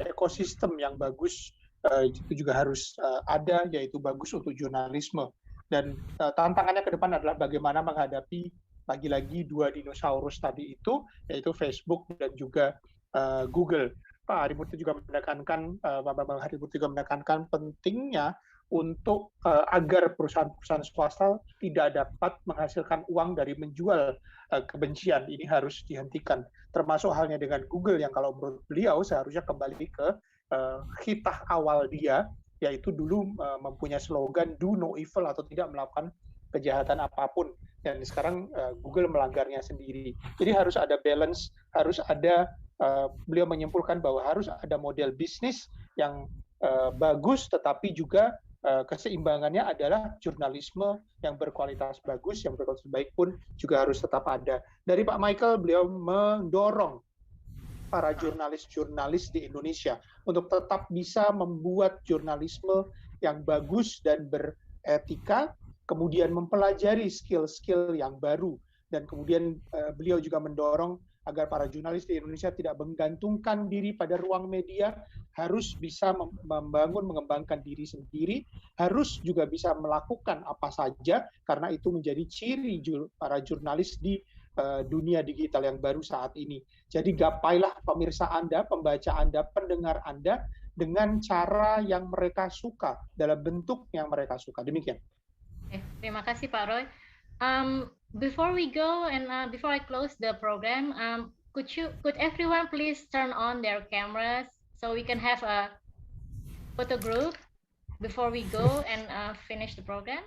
ekosistem yang bagus itu juga harus ada, yaitu bagus untuk jurnalisme. Dan tantangannya ke depan adalah bagaimana menghadapi lagi-lagi dua dinosaurus tadi itu, yaitu Facebook dan juga Google. Pak Harimurti juga menekankan, Pak Bambang Harimurti juga menekankan pentingnya untuk agar perusahaan-perusahaan swasta tidak dapat menghasilkan uang dari menjual kebencian. Ini harus dihentikan. Termasuk halnya dengan Google yang kalau menurut beliau seharusnya kembali ke hitah awal dia, yaitu dulu mempunyai slogan do no evil atau tidak melakukan kejahatan apapun. Dan sekarang Google melanggarnya sendiri. Jadi harus ada balance, harus ada, beliau menyimpulkan bahwa harus ada model bisnis yang bagus, tetapi juga keseimbangannya adalah jurnalisme yang berkualitas bagus, yang berkualitas baik pun juga harus tetap ada. Dari Pak Michael, beliau mendorong para jurnalis-jurnalis di Indonesia untuk tetap bisa membuat jurnalisme yang bagus dan beretika, kemudian mempelajari skill-skill yang baru, dan kemudian beliau juga mendorong agar para jurnalis di Indonesia tidak menggantungkan diri pada ruang media, harus bisa membangun, mengembangkan diri sendiri, harus juga bisa melakukan apa saja, karena itu menjadi ciri para jurnalis di dunia digital yang baru saat ini. Jadi gapailah pemirsa Anda, pembaca Anda, pendengar Anda dengan cara yang mereka suka, dalam bentuk yang mereka suka. Demikian. Terima kasih Pak Roy. Before we go and before I close the program, could everyone please turn on their cameras so we can have a photo group before we go and finish the program?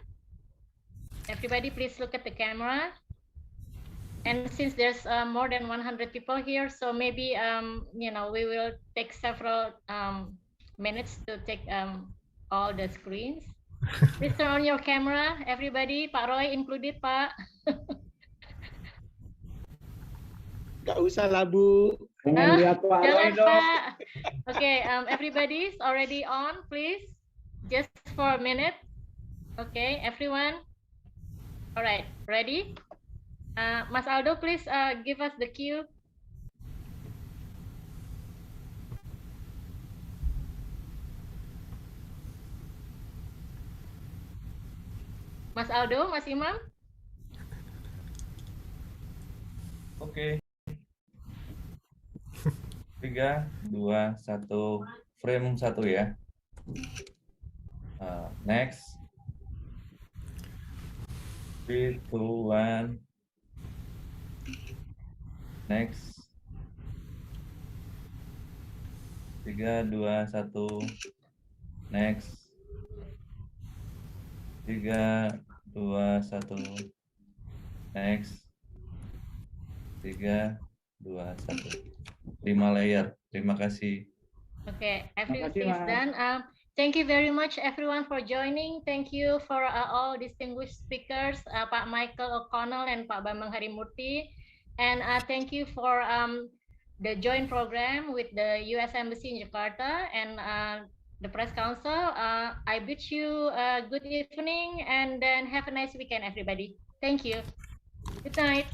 Everybody, please look at the camera. And since there's more than 100 people here, so maybe we will take several minutes to take all the screens. Please turn on your camera, everybody. Pak Roy included, Pak. Gak usah lah, Bu. Pengen lihat Pak Roy Jangan, dong. Pak. Okay, everybody's already on, please. Just for a minute. Okay, everyone. All right, ready? Mas Aldo, please give us the cue. Mas Aldo, Mas Imam. Oke. 3, 2, 1, frame 1 ya. Next. 3, 2, 1. Next. 3, 2, 1. Next. 3, 2, 1. Next. 3, 2, 1. 5 layer. Terima kasih. Okay, everything is Mas. done. Thank you very much, everyone, for joining. Thank you for all distinguished speakers, Pak Michael O'Connell and Pak Bambang Harimurti. And thank you for the joint program with the U.S. Embassy in Jakarta and the Press Council. I bid you a good evening and then have a nice weekend, everybody. Thank you. Good night.